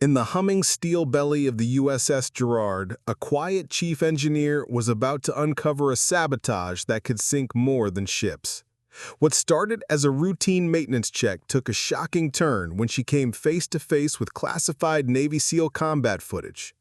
In the humming steel belly of the USS Gerrard, a quiet chief engineer was about to uncover a sabotage that could sink more than ships. What started as a routine maintenance check took a shocking turn when she came face to face with classified Navy SEAL combat footage.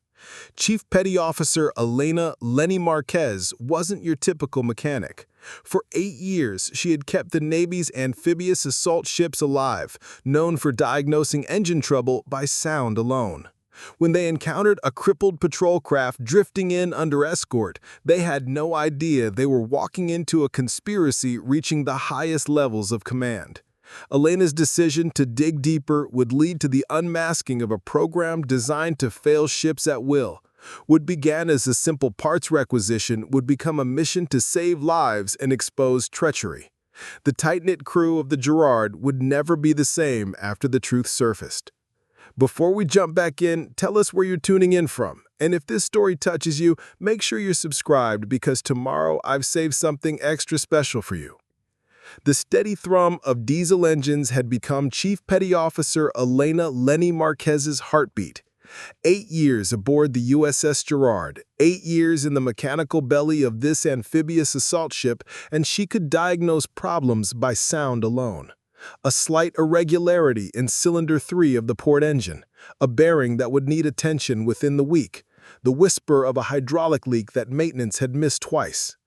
Chief Petty Officer Elena "Lenny" Marquez wasn't your typical mechanic. For 8 years, she had kept the Navy's amphibious assault ships alive, known for diagnosing engine trouble by sound alone. When they encountered a crippled patrol craft drifting in under escort, they had no idea they were walking into a conspiracy reaching the highest levels of command. Elena's decision to dig deeper would lead to the unmasking of a program designed to fail ships at will. What began as a simple parts requisition would become a mission to save lives and expose treachery. The tight-knit crew of the Gerrard would never be the same after the truth surfaced. Before we jump back in, tell us where you're tuning in from. And if this story touches you, make sure you're subscribed because tomorrow I've saved something extra special for you. The steady thrum of diesel engines had become Chief Petty Officer Elena "Lenny" Marquez's heartbeat. 8 years aboard the USS Gerrard, 8 years in the mechanical belly of this amphibious assault ship, and she could diagnose problems by sound alone. A slight irregularity in cylinder 3 of the port engine, a bearing that would need attention within the week, the whisper of a hydraulic leak that maintenance had missed twice.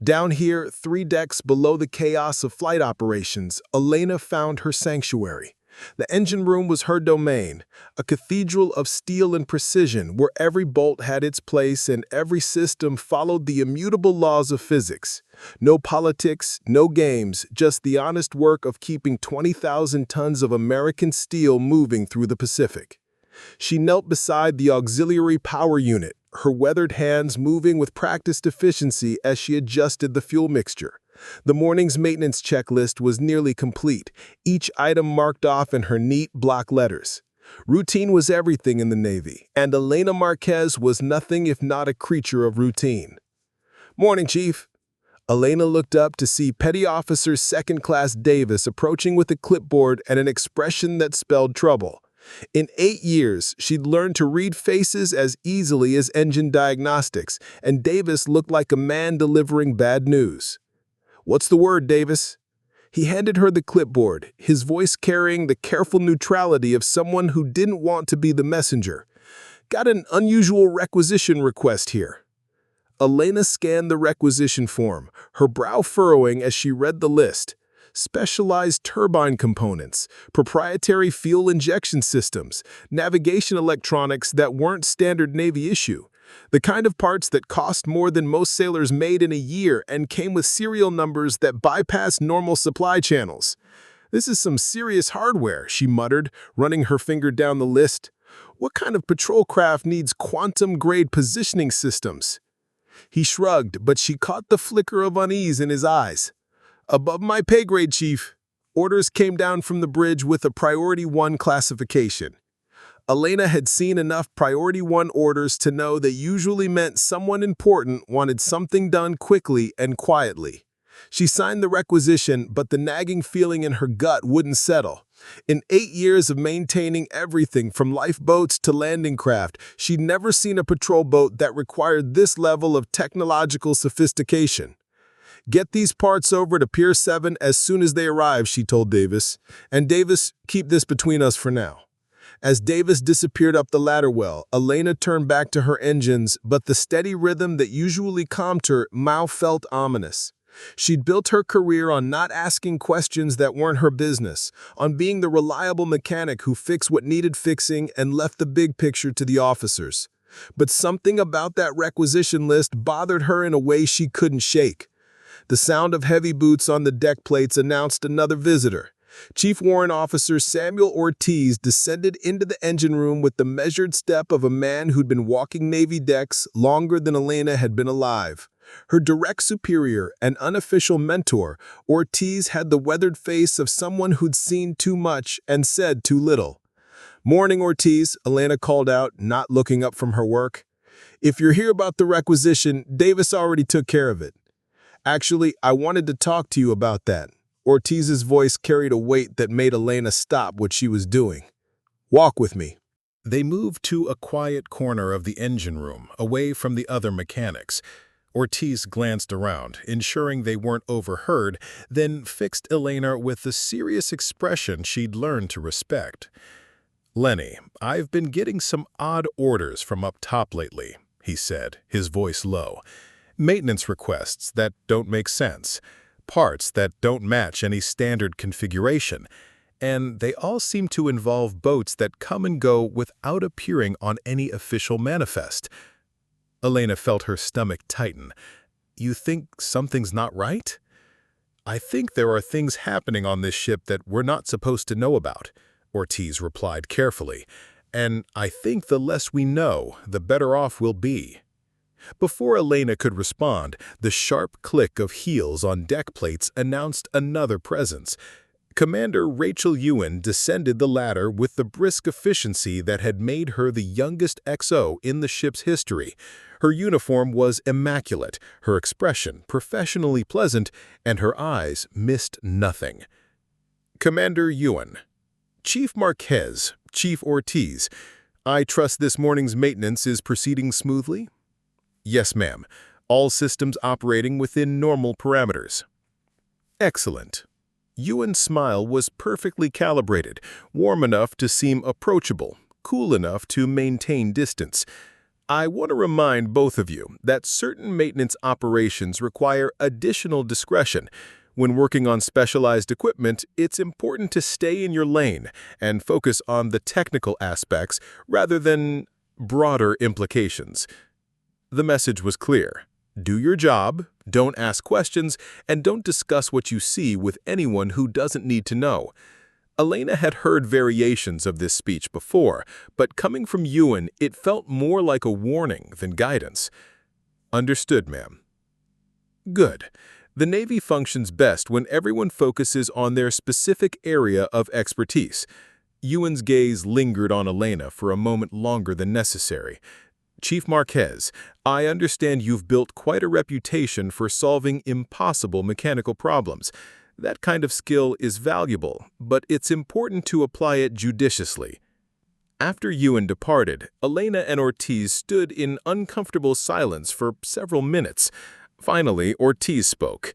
Down here, 3 decks below the chaos of flight operations, Elena found her sanctuary. The engine room was her domain, a cathedral of steel and precision where every bolt had its place and every system followed the immutable laws of physics. No politics, no games, just the honest work of keeping 20,000 tons of American steel moving through the Pacific. She knelt beside the auxiliary power unit, her weathered hands moving with practiced efficiency as she adjusted the fuel mixture. The morning's maintenance checklist was nearly complete, each item marked off in her neat block letters. Routine was everything in the Navy, and Elena Marquez was nothing if not a creature of routine. "Morning, Chief." Elena looked up to see Petty Officer Second Class Davis approaching with a clipboard and an expression that spelled trouble. In 8 years, she'd learned to read faces as easily as engine diagnostics, and Davis looked like a man delivering bad news. "What's the word, Davis?" He handed her the clipboard, his voice carrying the careful neutrality of someone who didn't want to be the messenger. "Got an unusual requisition request here." Elena scanned the requisition form, her brow furrowing as she read the list. Specialized turbine components, proprietary fuel injection systems, navigation electronics that weren't standard Navy issue. The kind of parts that cost more than most sailors made in a year and came with serial numbers that bypassed normal supply channels. "This is some serious hardware," she muttered, running her finger down the list. "What kind of patrol craft needs quantum-grade positioning systems?" He shrugged, but she caught the flicker of unease in his eyes. "Above my pay grade, Chief." Orders came down from the bridge with a Priority 1 classification. Elena had seen enough Priority 1 orders to know they usually meant someone important wanted something done quickly and quietly. She signed the requisition, but the nagging feeling in her gut wouldn't settle. In 8 years of maintaining everything from lifeboats to landing craft, she'd never seen a patrol boat that required this level of technological sophistication. "Get these parts over to Pier 7 as soon as they arrive," she told Davis. "And Davis, keep this between us for now." As Davis disappeared up the ladder well, Elena turned back to her engines, but the steady rhythm that usually calmed her now felt ominous. She'd built her career on not asking questions that weren't her business, on being the reliable mechanic who fixed what needed fixing and left the big picture to the officers. But something about that requisition list bothered her in a way she couldn't shake. The sound of heavy boots on the deck plates announced another visitor. Chief Warrant Officer Samuel Ortiz descended into the engine room with the measured step of a man who'd been walking Navy decks longer than Elena had been alive. Her direct superior and unofficial mentor, Ortiz had the weathered face of someone who'd seen too much and said too little. "Morning, Ortiz," Elena called out, not looking up from her work. "If you're here about the requisition, Davis already took care of it." "Actually, I wanted to talk to you about that." Ortiz's voice carried a weight that made Elena stop what she was doing. "Walk with me." They moved to a quiet corner of the engine room, away from the other mechanics. Ortiz glanced around, ensuring they weren't overheard, then fixed Elena with the serious expression she'd learned to respect. "Lenny, I've been getting some odd orders from up top lately," he said, his voice low. "Maintenance requests that don't make sense, parts that don't match any standard configuration, and they all seem to involve boats that come and go without appearing on any official manifest." Elena felt her stomach tighten. "You think something's not right?" "I think there are things happening on this ship that we're not supposed to know about," Ortiz replied carefully. "And I think the less we know, the better off we'll be." Before Elena could respond, the sharp click of heels on deck plates announced another presence. Commander Rachel Ewan descended the ladder with the brisk efficiency that had made her the youngest XO in the ship's history. Her uniform was immaculate, her expression professionally pleasant, and her eyes missed nothing. "Commander Ewan." "Chief Marquez, Chief Ortiz, I trust this morning's maintenance is proceeding smoothly?" "Yes, ma'am. All systems operating within normal parameters." "Excellent." Ewan's smile was perfectly calibrated, warm enough to seem approachable, cool enough to maintain distance. "I want to remind both of you that certain maintenance operations require additional discretion. When working on specialized equipment, it's important to stay in your lane and focus on the technical aspects rather than broader implications." The message was clear. Do your job, don't ask questions, and don't discuss what you see with anyone who doesn't need to know. Elena had heard variations of this speech before, but coming from Ewan, it felt more like a warning than guidance. "Understood, ma'am." "Good. The Navy functions best when everyone focuses on their specific area of expertise." Ewan's gaze lingered on Elena for a moment longer than necessary. "Chief Marquez, I understand you've built quite a reputation for solving impossible mechanical problems. That kind of skill is valuable, but it's important to apply it judiciously." After Ewan departed, Elena and Ortiz stood in uncomfortable silence for several minutes. Finally, Ortiz spoke.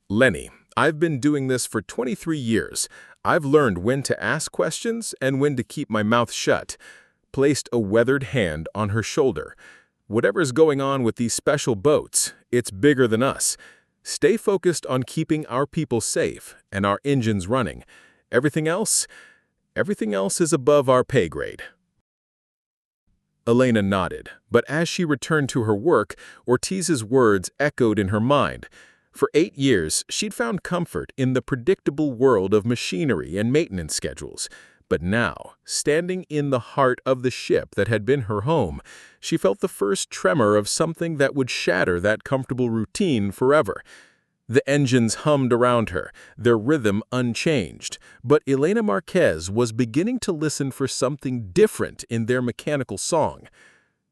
"Lenny, I've been doing this for 23 years. I've learned when to ask questions and when to keep my mouth shut." Placed a weathered hand on her shoulder. "Whatever's going on with these special boats, it's bigger than us. Stay focused on keeping our people safe and our engines running. Everything else is above our pay grade." Elena nodded, but as she returned to her work, Ortiz's words echoed in her mind. For 8 years, she'd found comfort in the predictable world of machinery and maintenance schedules. But now, standing in the heart of the ship that had been her home, she felt the first tremor of something that would shatter that comfortable routine forever. The engines hummed around her, their rhythm unchanged, but Elena Marquez was beginning to listen for something different in their mechanical song.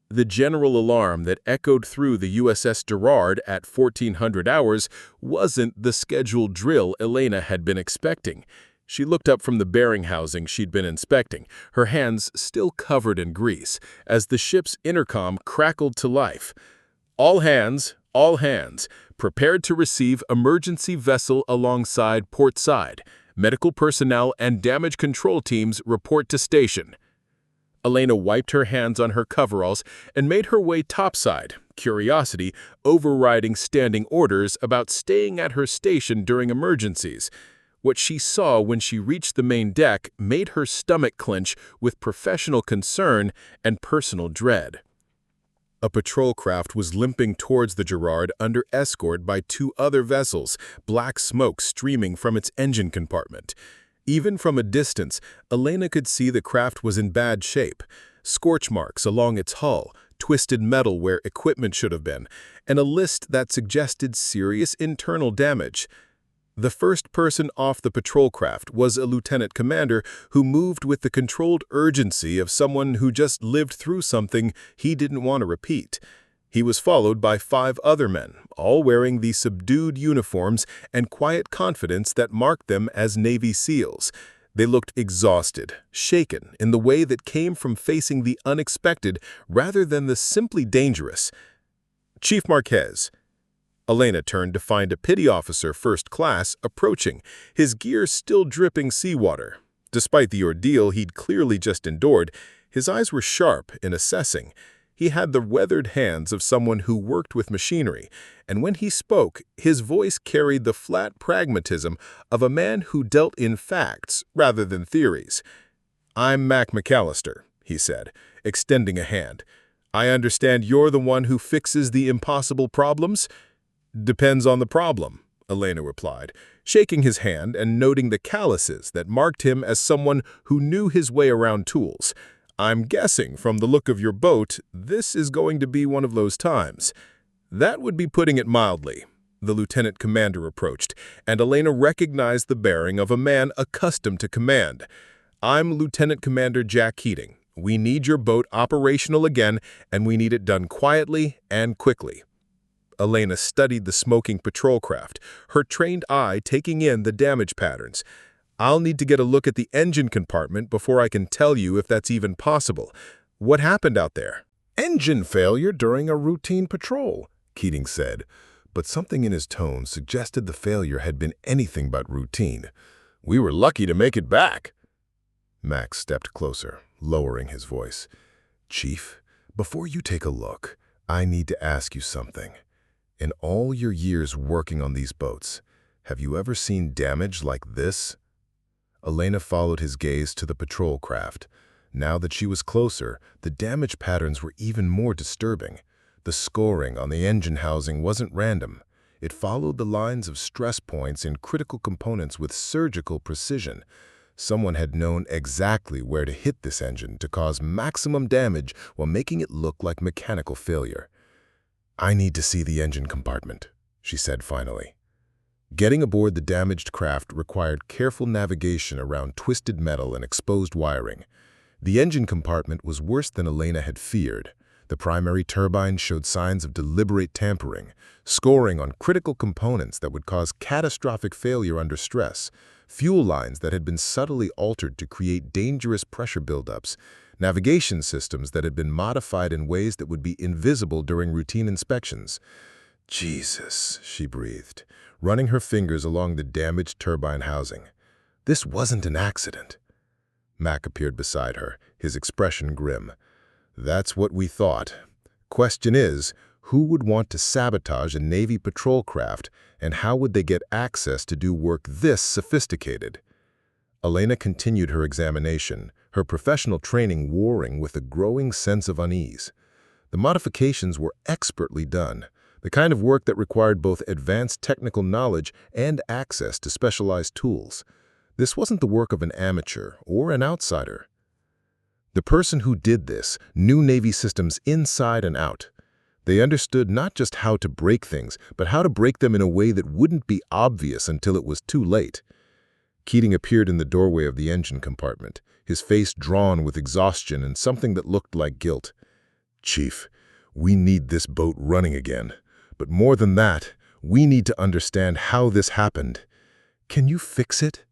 The general alarm that echoed through the USS Gerrard at 1400 hours wasn't the scheduled drill Elena had been expecting. She looked up from the bearing housing she'd been inspecting, her hands still covered in grease, as the ship's intercom crackled to life. All hands, prepared to receive emergency vessel alongside port side. Medical personnel and damage control teams report to station." Elena wiped her hands on her coveralls and made her way topside, curiosity overriding standing orders about staying at her station during emergencies. What she saw when she reached the main deck made her stomach clench with professional concern and personal dread. A patrol craft was limping towards the Gerrard under escort by 2 other vessels, black smoke streaming from its engine compartment. Even from a distance, Elena could see the craft was in bad shape. Scorch marks along its hull, twisted metal where equipment should have been, and a list that suggested serious internal damage. The first person off the patrol craft was a lieutenant commander who moved with the controlled urgency of someone who just lived through something he didn't want to repeat. He was followed by 5 other men, all wearing the subdued uniforms and quiet confidence that marked them as Navy SEALs. They looked exhausted, shaken in the way that came from facing the unexpected rather than the simply dangerous. "Chief Marquez." Elena turned to find a Petty Officer First Class approaching, his gear still dripping seawater. Despite the ordeal he'd clearly just endured, his eyes were sharp in assessing. He had the weathered hands of someone who worked with machinery, and when he spoke, his voice carried the flat pragmatism of a man who dealt in facts rather than theories. "I'm Mac McAllister," he said, extending a hand. "I understand you're the one who fixes the impossible problems?" "Depends on the problem," Elena replied, shaking his hand and noting the calluses that marked him as someone who knew his way around tools. "I'm guessing from the look of your boat, this is going to be one of those times." "That would be putting it mildly." The lieutenant commander approached, and Elena recognized the bearing of a man accustomed to command. "I'm Lieutenant Commander Jack Keating. We need your boat operational again, and we need it done quietly and quickly." Elena studied the smoking patrol craft, her trained eye taking in the damage patterns. "I'll need to get a look at the engine compartment before I can tell you if that's even possible. What happened out there?" "Engine failure during a routine patrol," Keating said, but something in his tone suggested the failure had been anything but routine. "We were lucky to make it back." Max stepped closer, lowering his voice. "Chief, before you take a look, I need to ask you something. In all your years working on these boats, have you ever seen damage like this?" Elena followed his gaze to the patrol craft. Now that she was closer, the damage patterns were even more disturbing. The scoring on the engine housing wasn't random. It followed the lines of stress points in critical components with surgical precision. Someone had known exactly where to hit this engine to cause maximum damage while making it look like mechanical failure. "I need to see the engine compartment," she said finally. Getting aboard the damaged craft required careful navigation around twisted metal and exposed wiring. The engine compartment was worse than Elena had feared. The primary turbine showed signs of deliberate tampering, scoring on critical components that would cause catastrophic failure under stress, fuel lines that had been subtly altered to create dangerous pressure buildups, navigation systems that had been modified in ways that would be invisible during routine inspections. "Jesus," she breathed, running her fingers along the damaged turbine housing. "This wasn't an accident." Mac appeared beside her, his expression grim. "That's what we thought. Question is, who would want to sabotage a Navy patrol craft, and how would they get access to do work this sophisticated?" Elena continued her examination, her professional training warring with a growing sense of unease. The modifications were expertly done, the kind of work that required both advanced technical knowledge and access to specialized tools. This wasn't the work of an amateur or an outsider. The person who did this knew Navy systems inside and out. They understood not just how to break things, but how to break them in a way that wouldn't be obvious until it was too late. Keating appeared in the doorway of the engine compartment, his face drawn with exhaustion and something that looked like guilt. "Chief, we need this boat running again. But more than that, we need to understand how this happened. Can you fix it?"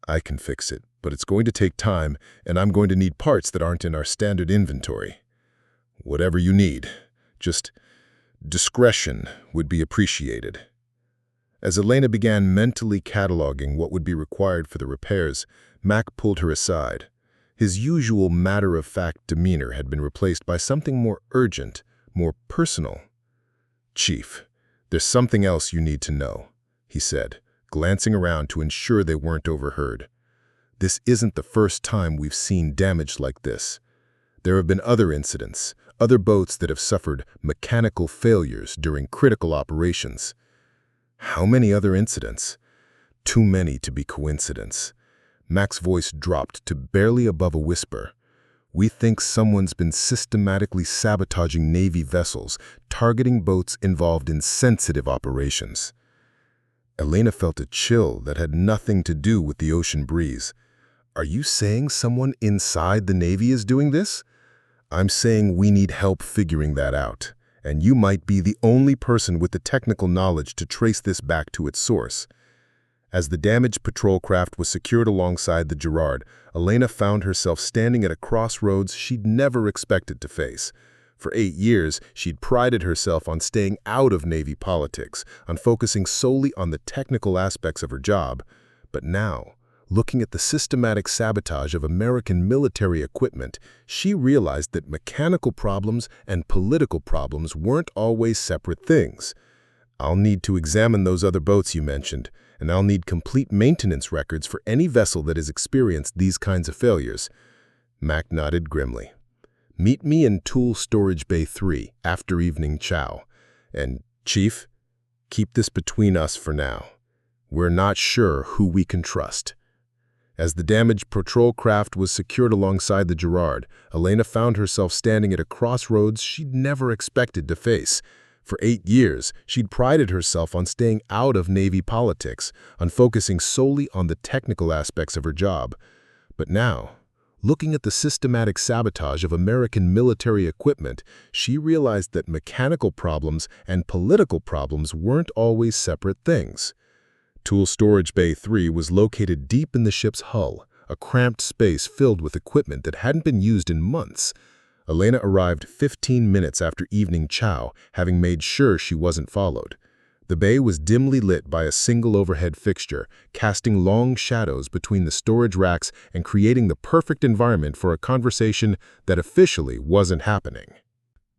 "I can fix it, but it's going to take time, and I'm going to need parts that aren't in our standard inventory." "Whatever you need. Just discretion would be appreciated." As Elena began mentally cataloging what would be required for the repairs, Mac pulled her aside. His usual matter-of-fact demeanor had been replaced by something more urgent, more personal. "Chief, there's something else you need to know," he said, glancing around to ensure they weren't overheard. "This isn't the first time we've seen damage like this. There have been other incidents, other boats that have suffered mechanical failures during critical operations." "How many other incidents?" "Too many to be coincidence." Mac's voice dropped to barely above a whisper. "We think someone's been systematically sabotaging Navy vessels, targeting boats involved in sensitive operations." Elena felt a chill that had nothing to do with the ocean breeze. "Are you saying someone inside the Navy is doing this?" "I'm saying we need help figuring that out, and you might be the only person with the technical knowledge to trace this back to its source." As the damaged patrol craft was secured alongside the Gerrard, Elena found herself standing at a crossroads she'd never expected to face. For 8 years, she'd prided herself on staying out of Navy politics, on focusing solely on the technical aspects of her job. But now, looking at the systematic sabotage of American military equipment, she realized that mechanical problems and political problems weren't always separate things. "I'll need to examine those other boats you mentioned, and I'll need complete maintenance records for any vessel that has experienced these kinds of failures." Mac nodded grimly. "Meet me in Tool Storage Bay 3 after evening chow. And, Chief, keep this between us for now. We're not sure who we can trust." As the damaged patrol craft was secured alongside the Gerrard, Elena found herself standing at a crossroads she'd never expected to face. For 8 years, she'd prided herself on staying out of Navy politics, on focusing solely on the technical aspects of her job. But now, looking at the systematic sabotage of American military equipment, she realized that mechanical problems and political problems weren't always separate things. Tool Storage Bay 3 was located deep in the ship's hull, a cramped space filled with equipment that hadn't been used in months. Elena arrived 15 minutes after evening chow, having made sure she wasn't followed. The bay was dimly lit by a single overhead fixture, casting long shadows between the storage racks and creating the perfect environment for a conversation that officially wasn't happening.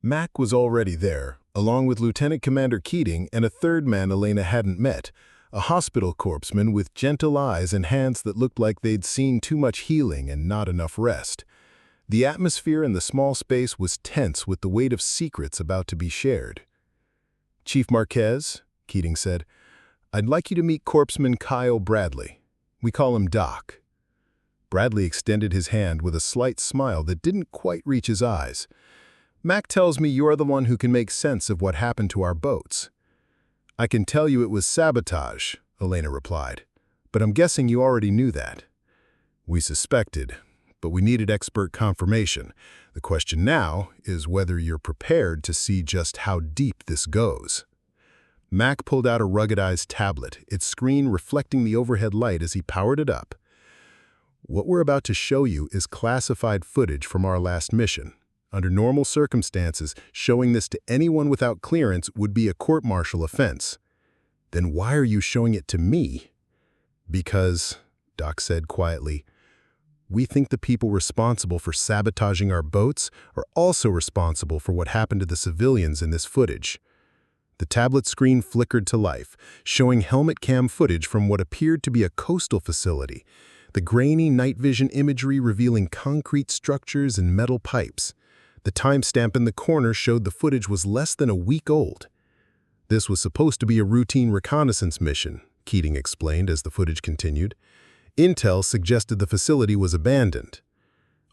Mac was already there, along with Lieutenant Commander Keating and a third man Elena hadn't met, a hospital corpsman with gentle eyes and hands that looked like they'd seen too much healing and not enough rest. The atmosphere in the small space was tense with the weight of secrets about to be shared. "Chief Marquez," Keating said, "I'd like you to meet Corpsman Kyle Bradley. We call him Doc." Bradley extended his hand with a slight smile that didn't quite reach his eyes. "Mac tells me you're the one who can make sense of what happened to our boats." "I can tell you it was sabotage," Elena replied, "but I'm guessing you already knew that." "We suspected, but we needed expert confirmation. The question now is whether you're prepared to see just how deep this goes." Mac pulled out a ruggedized tablet, its screen reflecting the overhead light as he powered it up. "What we're about to show you is classified footage from our last mission. Under normal circumstances, showing this to anyone without clearance would be a court-martial offense." "Then why are you showing it to me?" "Because," Doc said quietly, "we think the people responsible for sabotaging our boats are also responsible for what happened to the civilians in this footage." The tablet screen flickered to life, showing helmet cam footage from what appeared to be a coastal facility, the grainy night vision imagery revealing concrete structures and metal pipes. The timestamp in the corner showed the footage was less than a week old. "This was supposed to be a routine reconnaissance mission," Keating explained as the footage continued. "Intel suggested the facility was abandoned."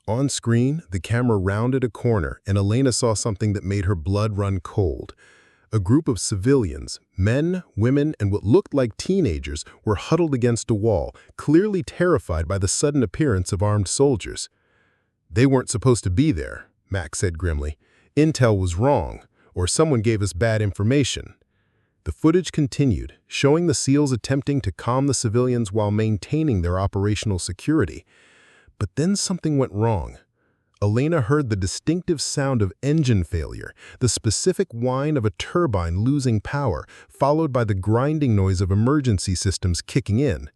On screen, the camera rounded a corner and Elena saw something that made her blood run cold. A group of civilians, men, women, and what looked like teenagers, were huddled against a wall, clearly terrified by the sudden appearance of armed soldiers. "They weren't supposed to be there," Mac said grimly. "Intel was wrong, or someone gave us bad information." The footage continued, showing the SEALs attempting to calm the civilians while maintaining their operational security. But then something went wrong. Elena heard the distinctive sound of engine failure, the specific whine of a turbine losing power, followed by the grinding noise of emergency systems kicking in.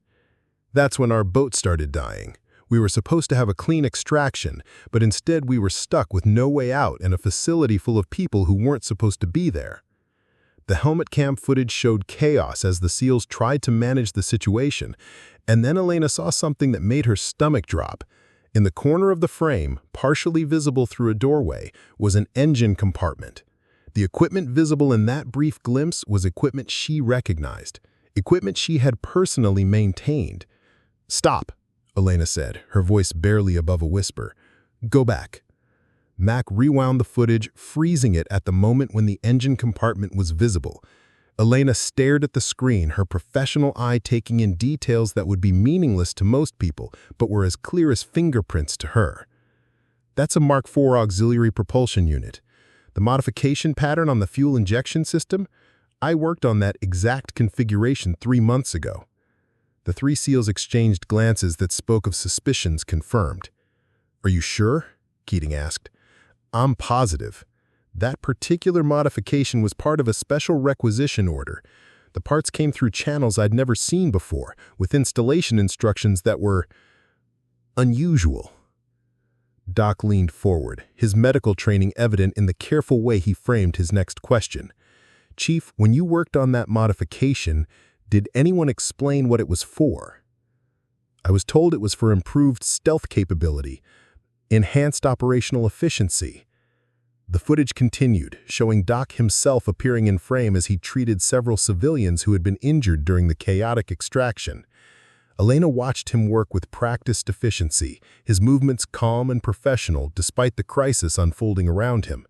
"That's when our boat started dying. We were supposed to have a clean extraction, but instead we were stuck with no way out in a facility full of people who weren't supposed to be there." The helmet cam footage showed chaos as the SEALs tried to manage the situation, and then Elena saw something that made her stomach drop. In the corner of the frame, partially visible through a doorway, was an engine compartment. The equipment visible in that brief glimpse was equipment she recognized, equipment she had personally maintained. "Stop," Elena said, her voice barely above a whisper. "Go back." Mac rewound the footage, freezing it at the moment when the engine compartment was visible. Elena stared at the screen, her professional eye taking in details that would be meaningless to most people, but were as clear as fingerprints to her. "That's a Mark IV auxiliary propulsion unit. The modification pattern on the fuel injection system? I worked on that exact configuration 3 months ago." The three SEALs exchanged glances that spoke of suspicions confirmed. "Are you sure?" Keating asked. "I'm positive. That particular modification was part of a special requisition order. The parts came through channels I'd never seen before, with installation instructions that were unusual." Doc leaned forward, his medical training evident in the careful way he framed his next question. "Chief, when you worked on that modification, did anyone explain what it was for?" "I was told it was for improved stealth capability, enhanced operational efficiency." The footage continued, showing Doc himself appearing in frame as he treated several civilians who had been injured during the chaotic extraction. Elena watched him work with practiced efficiency, his movements calm and professional despite the crisis unfolding around him.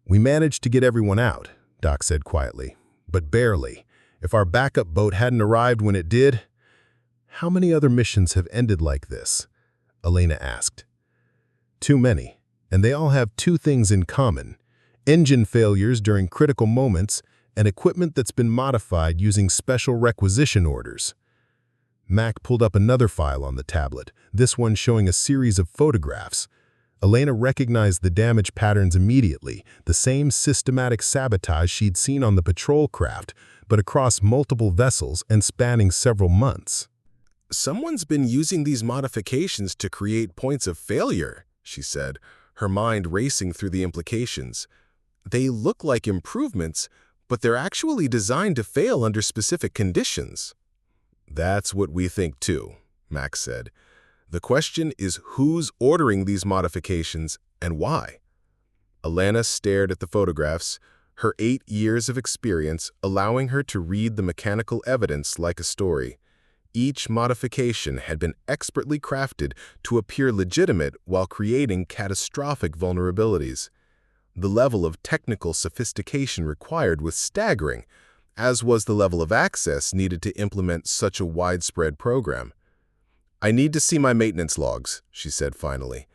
"We managed to get everyone out," Doc said quietly, "but barely. If our backup boat hadn't arrived when it did—" "How many other missions have ended like this?" Elena asked. "Too many, and they all have two things in common: engine failures during critical moments and equipment that's been modified using special requisition orders." Mac pulled up another file on the tablet, this one showing a series of photographs. Elena recognized the damage patterns immediately, the same systematic sabotage she'd seen on the patrol craft, but across multiple vessels and spanning several months. "Someone's been using these modifications to create points of failure," she said, her mind racing through the implications. "They look like improvements, but they're actually designed to fail under specific conditions." "That's what we think too," Max said. "The question is who's ordering these modifications and why?" Elena stared at the photographs, her 8 years of experience allowing her to read the mechanical evidence like a story. Each modification had been expertly crafted to appear legitimate while creating catastrophic vulnerabilities. The level of technical sophistication required was staggering, as was the level of access needed to implement such a widespread program. "I need to see my maintenance logs," she said finally.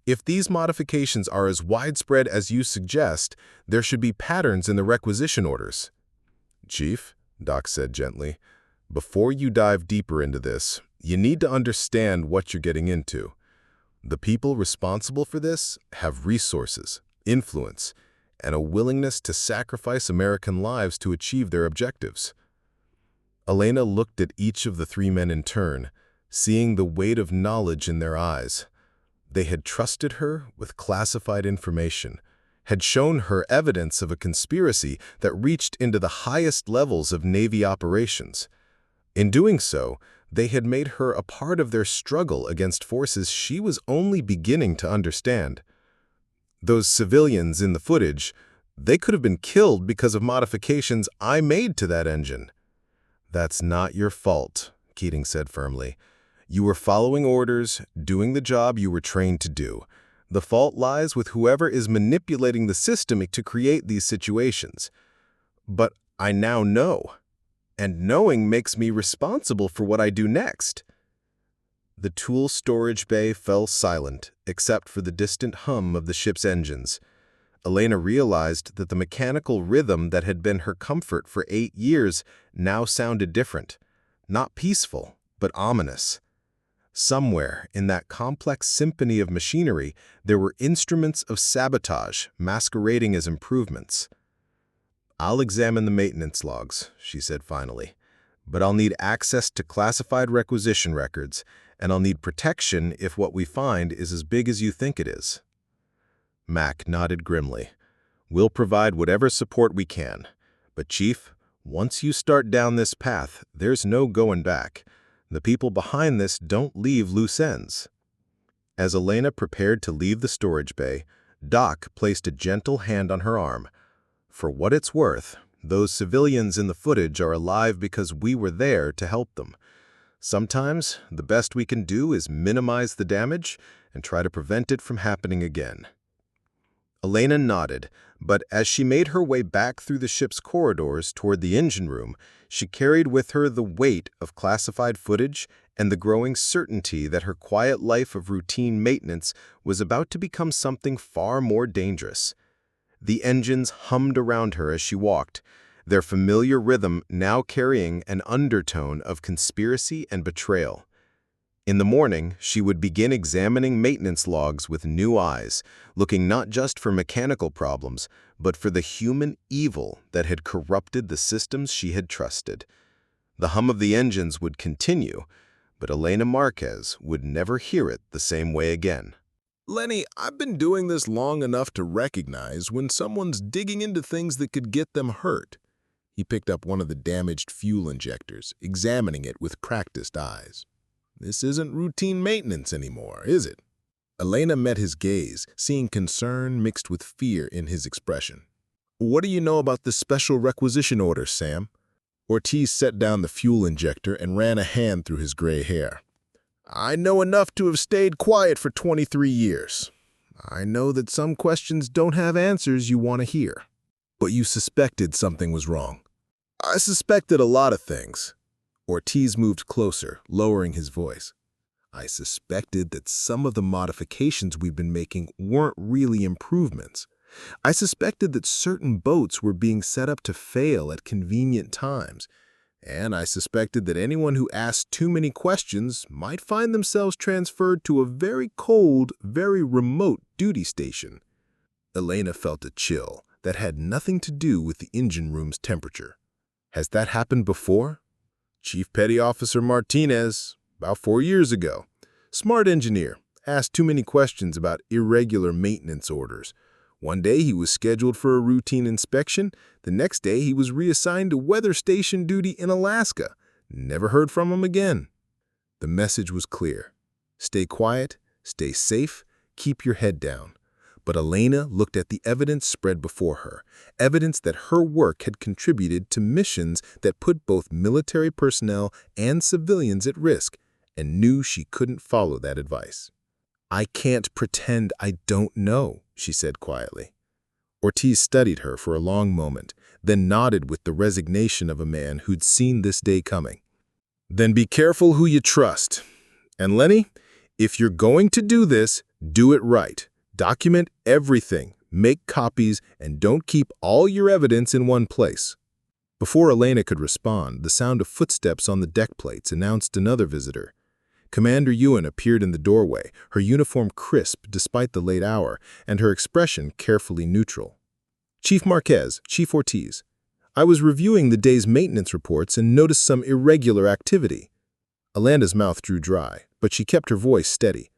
"If these modifications are as widespread as you suggest, there should be patterns in the requisition orders." "Chief," Doc said gently, "before you dive deeper into this, you need to understand what you're getting into. The people responsible for this have resources, influence, and a willingness to sacrifice American lives to achieve their objectives." Elena looked at each of the three men in turn, seeing the weight of knowledge in their eyes. They had trusted her with classified information, had shown her evidence of a conspiracy that reached into the highest levels of Navy operations. In doing so, they had made her a part of their struggle against forces she was only beginning to understand. Those civilians in the footage, they could have been killed because of modifications I made to that engine. "That's not your fault," Keating said firmly. "You were following orders, doing the job you were trained to do. The fault lies with whoever is manipulating the system to create these situations. But I now know, and knowing makes me responsible for what I do next." The tool storage bay fell silent, except for the distant hum of the ship's engines. Elena realized that the mechanical rhythm that had been her comfort for 8 years now sounded different. Not peaceful, but ominous. Somewhere in that complex symphony of machinery, there were instruments of sabotage masquerading as improvements. "I'll examine the maintenance logs," she said finally, "but I'll need access to classified requisition records, and I'll need protection if what we find is as big as you think it is." Mac nodded grimly. "We'll provide whatever support we can. But Chief, once you start down this path, there's no going back. The people behind this don't leave loose ends." As Elena prepared to leave the storage bay, Doc placed a gentle hand on her arm. "For what it's worth, those civilians in the footage are alive because we were there to help them. Sometimes, the best we can do is minimize the damage and try to prevent it from happening again." Elena nodded, but as she made her way back through the ship's corridors toward the engine room, she carried with her the weight of classified footage and the growing certainty that her quiet life of routine maintenance was about to become something far more dangerous. The engines hummed around her as she walked, their familiar rhythm now carrying an undertone of conspiracy and betrayal. In the morning, she would begin examining maintenance logs with new eyes, looking not just for mechanical problems, but for the human evil that had corrupted the systems she had trusted. The hum of the engines would continue, but Elena Marquez would never hear it the same way again. Lenny, I've been doing this long enough to recognize when someone's digging into things that could get them hurt. He picked up one of the damaged fuel injectors, examining it with practiced eyes. This isn't routine maintenance anymore, is it? Elena met his gaze, seeing concern mixed with fear in his expression. What do you know about this special requisition order, Sam? Ortiz set down the fuel injector and ran a hand through his gray hair. I know enough to have stayed quiet for 23 years. I know that some questions don't have answers you want to hear. But you suspected something was wrong. I suspected a lot of things. Ortiz moved closer, lowering his voice. I suspected that some of the modifications we've been making weren't really improvements. I suspected that certain boats were being set up to fail at convenient times. And I suspected that anyone who asked too many questions might find themselves transferred to a very cold, very remote duty station. Elena felt a chill that had nothing to do with the engine room's temperature. Has that happened before? Chief Petty Officer Martinez, about 4 years ago. Smart engineer, asked too many questions about irregular maintenance orders. One day he was scheduled for a routine inspection. The next day he was reassigned to weather station duty in Alaska. Never heard from him again. The message was clear. Stay quiet, stay safe, keep your head down. But Elena looked at the evidence spread before her, evidence that her work had contributed to missions that put both military personnel and civilians at risk, and knew she couldn't follow that advice. I can't pretend I don't know, she said quietly. Ortiz studied her for a long moment, then nodded with the resignation of a man who'd seen this day coming. Then be careful who you trust. And Lenny, if you're going to do this, do it right. Document everything, make copies, and don't keep all your evidence in one place. Before Elena could respond, the sound of footsteps on the deck plates announced another visitor. Commander Ewan appeared in the doorway, her uniform crisp despite the late hour, and her expression carefully neutral. Chief Marquez, Chief Ortiz. I was reviewing the day's maintenance reports and noticed some irregular activity. Elena's mouth drew dry, but she kept her voice steady.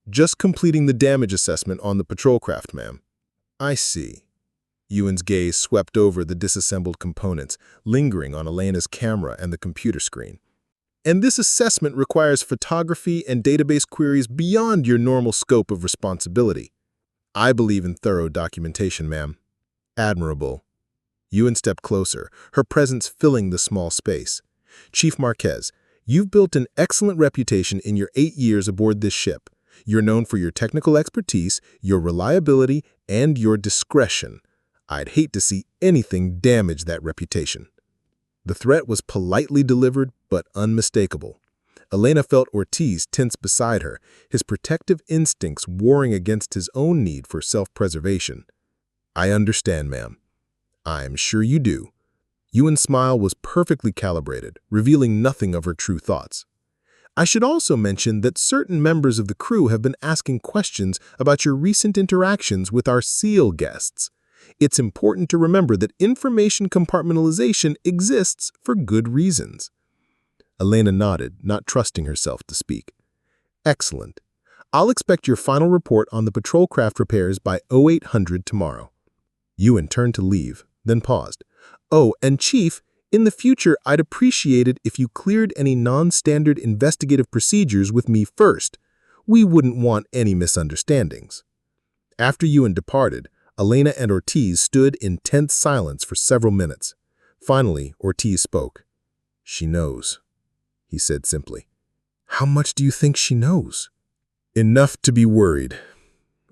Just completing the damage assessment on the patrol craft, ma'am. I see. Ewan's gaze swept over the disassembled components, lingering on Elena's camera and the computer screen. And this assessment requires photography and database queries beyond your normal scope of responsibility. I believe in thorough documentation, ma'am. Admirable. Ewan stepped closer, her presence filling the small space. Chief Marquez, you've built an excellent reputation in your 8 years aboard this ship. You're known for your technical expertise, your reliability, and your discretion. I'd hate to see anything damage that reputation. The threat was politely delivered, but unmistakable. Elena felt Ortiz tense beside her, his protective instincts warring against his own need for self-preservation. I understand, ma'am. I'm sure you do. Ewan's smile was perfectly calibrated, revealing nothing of her true thoughts. I should also mention that certain members of the crew have been asking questions about your recent interactions with our SEAL guests. It's important to remember that information compartmentalization exists for good reasons. Elena nodded, not trusting herself to speak. Excellent. I'll expect your final report on the patrol craft repairs by 0800 tomorrow. Ewan turned to leave, then paused. Oh, and Chief, in the future, I'd appreciate it if you cleared any non-standard investigative procedures with me first. We wouldn't want any misunderstandings. After Ewan departed, Elena and Ortiz stood in tense silence for several minutes. Finally, Ortiz spoke. She knows, he said simply. How much do you think she knows? Enough to be worried.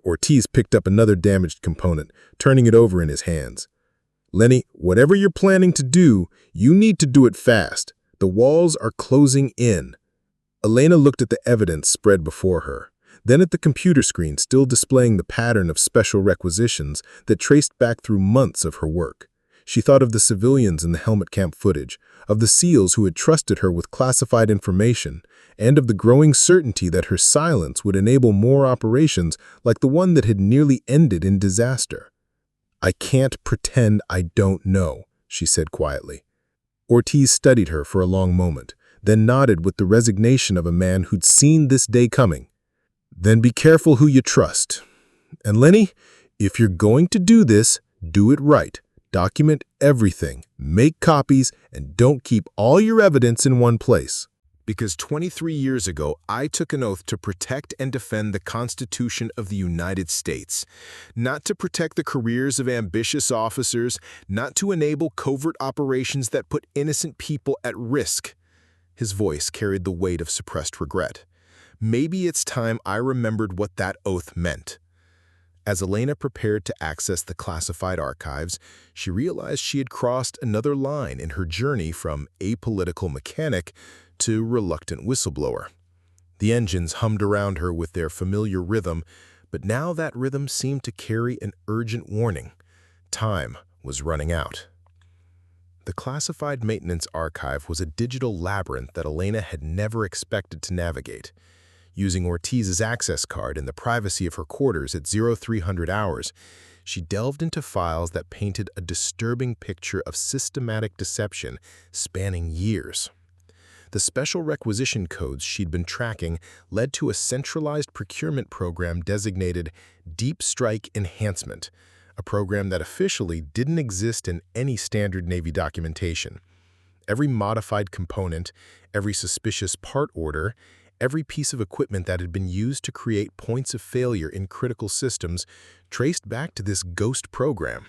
Ortiz picked up another damaged component, turning it over in his hands. Lenny, whatever you're planning to do, you need to do it fast. The walls are closing in. Elena looked at the evidence spread before her, then at the computer screen still displaying the pattern of special requisitions that traced back through months of her work. She thought of the civilians in the helmet camp footage, of the SEALs who had trusted her with classified information, and of the growing certainty that her silence would enable more operations like the one that had nearly ended in disaster. "I can't pretend I don't know," she said quietly. Ortiz studied her for a long moment, then nodded with the resignation of a man who'd seen this day coming. "Then be careful who you trust. And Lenny, if you're going to do this, do it right. Document everything, make copies, and don't keep all your evidence in one place." Because 23 years ago, I took an oath to protect and defend the Constitution of the United States. Not to protect the careers of ambitious officers, not to enable covert operations that put innocent people at risk. His voice carried the weight of suppressed regret. Maybe it's time I remembered what that oath meant. As Elena prepared to access the classified archives, she realized she had crossed another line in her journey from apolitical mechanic to reluctant whistleblower. The engines hummed around her with their familiar rhythm, but now that rhythm seemed to carry an urgent warning. Time was running out. The classified maintenance archive was a digital labyrinth that Elena had never expected to navigate. Using Ortiz's access card in the privacy of her quarters at 0300 hours, she delved into files that painted a disturbing picture of systematic deception spanning years. The special requisition codes she'd been tracking led to a centralized procurement program designated Deep Strike Enhancement, a program that officially didn't exist in any standard Navy documentation. Every modified component, every suspicious part order, every piece of equipment that had been used to create points of failure in critical systems traced back to this ghost program.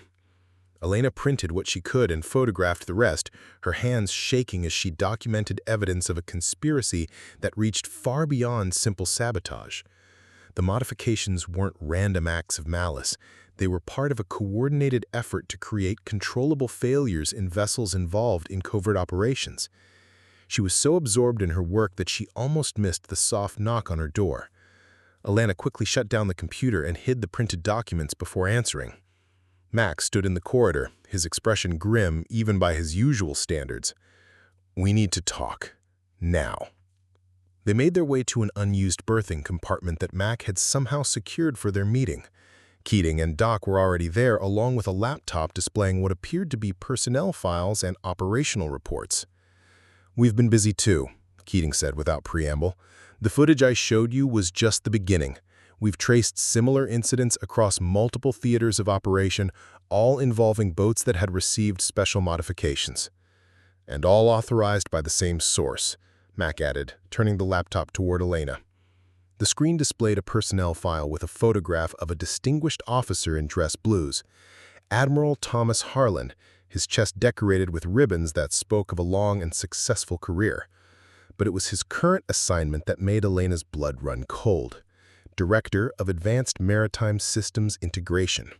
Elena printed what she could and photographed the rest, her hands shaking as she documented evidence of a conspiracy that reached far beyond simple sabotage. The modifications weren't random acts of malice. They were part of a coordinated effort to create controllable failures in vessels involved in covert operations. She was so absorbed in her work that she almost missed the soft knock on her door. Elena quickly shut down the computer and hid the printed documents before answering. Max stood in the corridor, his expression grim even by his usual standards. "We need to talk. Now." They made their way to an unused berthing compartment that Mac had somehow secured for their meeting. Keating and Doc were already there, along with a laptop displaying what appeared to be personnel files and operational reports. "We've been busy too," Keating said without preamble. "The footage I showed you was just the beginning. We've traced similar incidents across multiple theaters of operation, all involving boats that had received special modifications. And all authorized by the same source," Mac added, turning the laptop toward Elena. The screen displayed a personnel file with a photograph of a distinguished officer in dress blues, Admiral Thomas Harlan, his chest decorated with ribbons that spoke of a long and successful career. But it was his current assignment that made Elena's blood run cold. Director of Advanced Maritime Systems Integration.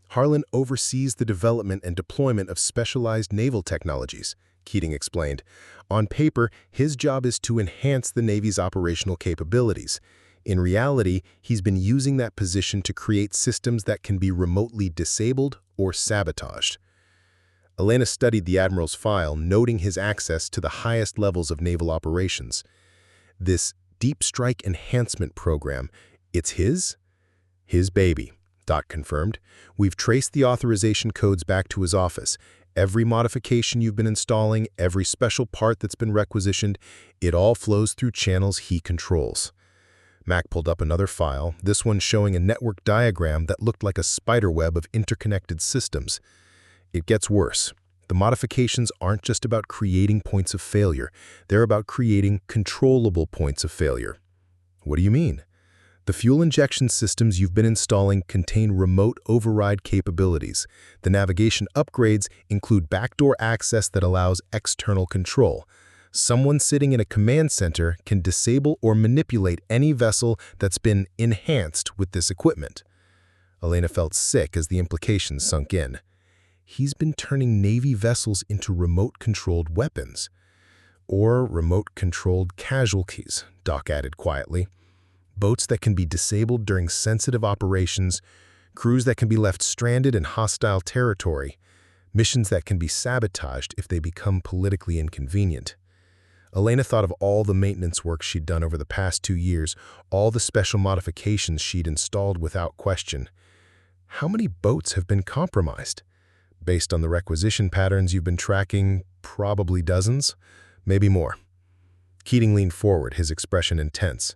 Harlan oversees the development and deployment of specialized naval technologies, Keating explained. On paper, his job is to enhance the Navy's operational capabilities. In reality, he's been using that position to create systems that can be remotely disabled or sabotaged. Elena studied the Admiral's file, noting his access to the highest levels of naval operations. This Deep Strike Enhancement Program, it's his? His baby, Doc confirmed. We've traced the authorization codes back to his office. Every modification you've been installing, every special part that's been requisitioned, it all flows through channels he controls. Mac pulled up another file, this one showing a network diagram that looked like a spiderweb of interconnected systems. It gets worse. The modifications aren't just about creating points of failure. They're about creating controllable points of failure. What do you mean? The fuel injection systems you've been installing contain remote override capabilities. The navigation upgrades include backdoor access that allows external control. Someone sitting in a command center can disable or manipulate any vessel that's been enhanced with this equipment. Elena felt sick as the implications sunk in. He's been turning Navy vessels into remote-controlled weapons. Or remote-controlled casualties, Doc added quietly. Boats that can be disabled during sensitive operations, crews that can be left stranded in hostile territory. missions that can be sabotaged if they become politically inconvenient. Elena thought of all the maintenance work she'd done over the past 2 years, all the special modifications she'd installed without question. How many boats have been compromised? Based on the requisition patterns you've been tracking, probably dozens, maybe more. Keating leaned forward, his expression intense.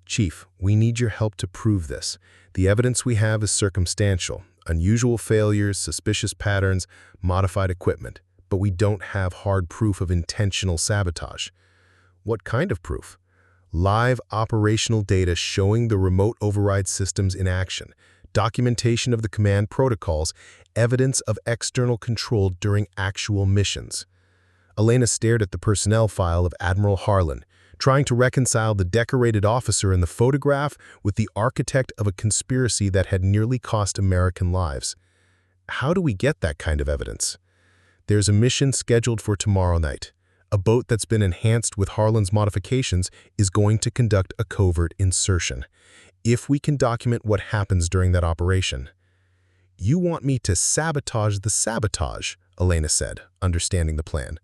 "Chief, we need your help to prove this. The evidence we have is circumstantial. Unusual failures, suspicious patterns, modified equipment. But we don't have hard proof of intentional sabotage." "What kind of proof?" "Live operational data showing the remote override systems in action, documentation of the command protocols, evidence of external control during actual missions." Elena stared at the personnel file of Admiral Harlan, trying to reconcile the decorated officer in the photograph with the architect of a conspiracy that had nearly cost American lives. "How do we get that kind of evidence?" "There's a mission scheduled for tomorrow night. A boat that's been enhanced with Harlan's modifications is going to conduct a covert insertion. If we can document what happens during that operation." "You want me to sabotage the sabotage," Elena said, understanding the plan.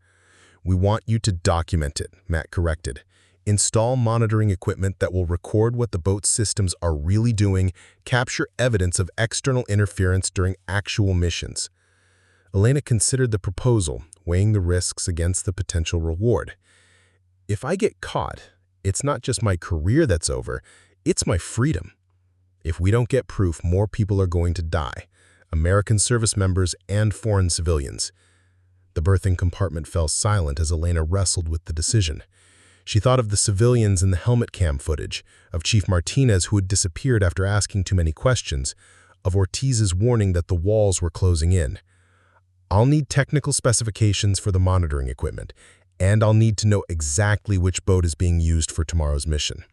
"We want you to document it," Matt corrected. "Install monitoring equipment that will record what the boat's systems are really doing, capture evidence of external interference during actual missions." Elena considered the proposal, weighing the risks against the potential reward. "If I get caught, it's not just my career that's over, it's my freedom. If we don't get proof, more people are going to die, American service members and foreign civilians." The berthing compartment fell silent as Elena wrestled with the decision. She thought of the civilians in the helmet cam footage, of Chief Martinez who had disappeared after asking too many questions, of Ortiz's warning that the walls were closing in. "I'll need technical specifications for the monitoring equipment, and I'll need to know exactly which boat is being used for tomorrow's mission."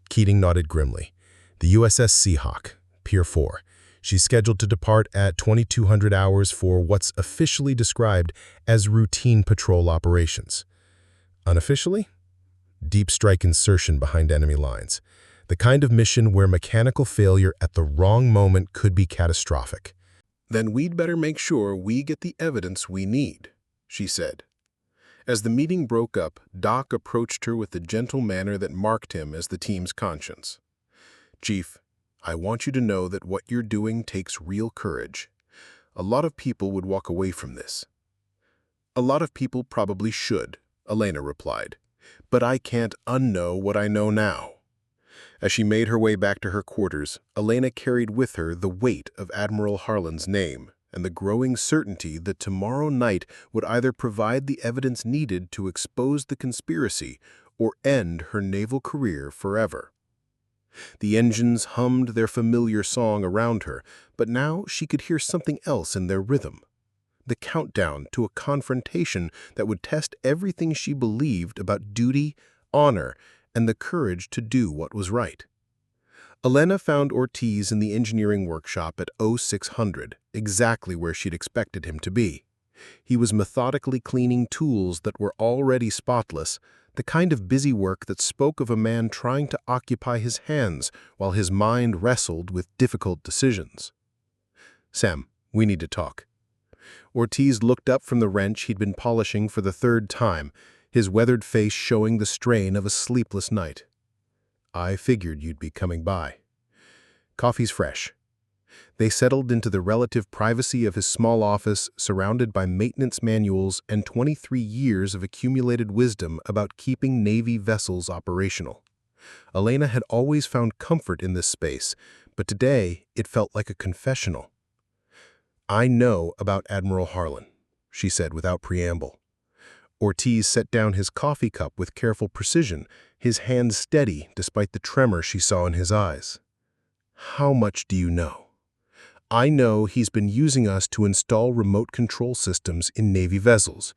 Keating nodded grimly. "The USS Seahawk, Pier 4. She's scheduled to depart at 2200 hours for what's officially described as routine patrol operations." "Unofficially?" "Deep strike insertion behind enemy lines. The kind of mission where mechanical failure at the wrong moment could be catastrophic." "Then we'd better make sure we get the evidence we need," she said. As the meeting broke up, Doc approached her with the gentle manner that marked him as the team's conscience. "Chief, I want you to know that what you're doing takes real courage. A lot of people would walk away from this." "A lot of people probably should," Elena replied. "But I can't unknow what I know now." As she made her way back to her quarters, Elena carried with her the weight of Admiral Harlan's name and the growing certainty that tomorrow night would either provide the evidence needed to expose the conspiracy or end her naval career forever. The engines hummed their familiar song around her, but now she could hear something else in their rhythm. The countdown to a confrontation that would test everything she believed about duty, honor, and the courage to do what was right. Elena found Ortiz in the engineering workshop at 0600, exactly where she'd expected him to be. He was methodically cleaning tools that were already spotless, the kind of busy work that spoke of a man trying to occupy his hands while his mind wrestled with difficult decisions. "Sam, we need to talk." Ortiz looked up from the wrench he'd been polishing for the 3rd time, his weathered face showing the strain of a sleepless night. "I figured you'd be coming by." "Coffee's fresh." They settled into the relative privacy of his small office, surrounded by maintenance manuals and 23 years of accumulated wisdom about keeping Navy vessels operational. Elena had always found comfort in this space, but today it felt like a confessional. "I know about Admiral Harlan," she said without preamble. Ortiz set down his coffee cup with careful precision, his hand steady despite the tremor she saw in his eyes. "How much do you know?" "I know he's been using us to install remote control systems in Navy vessels.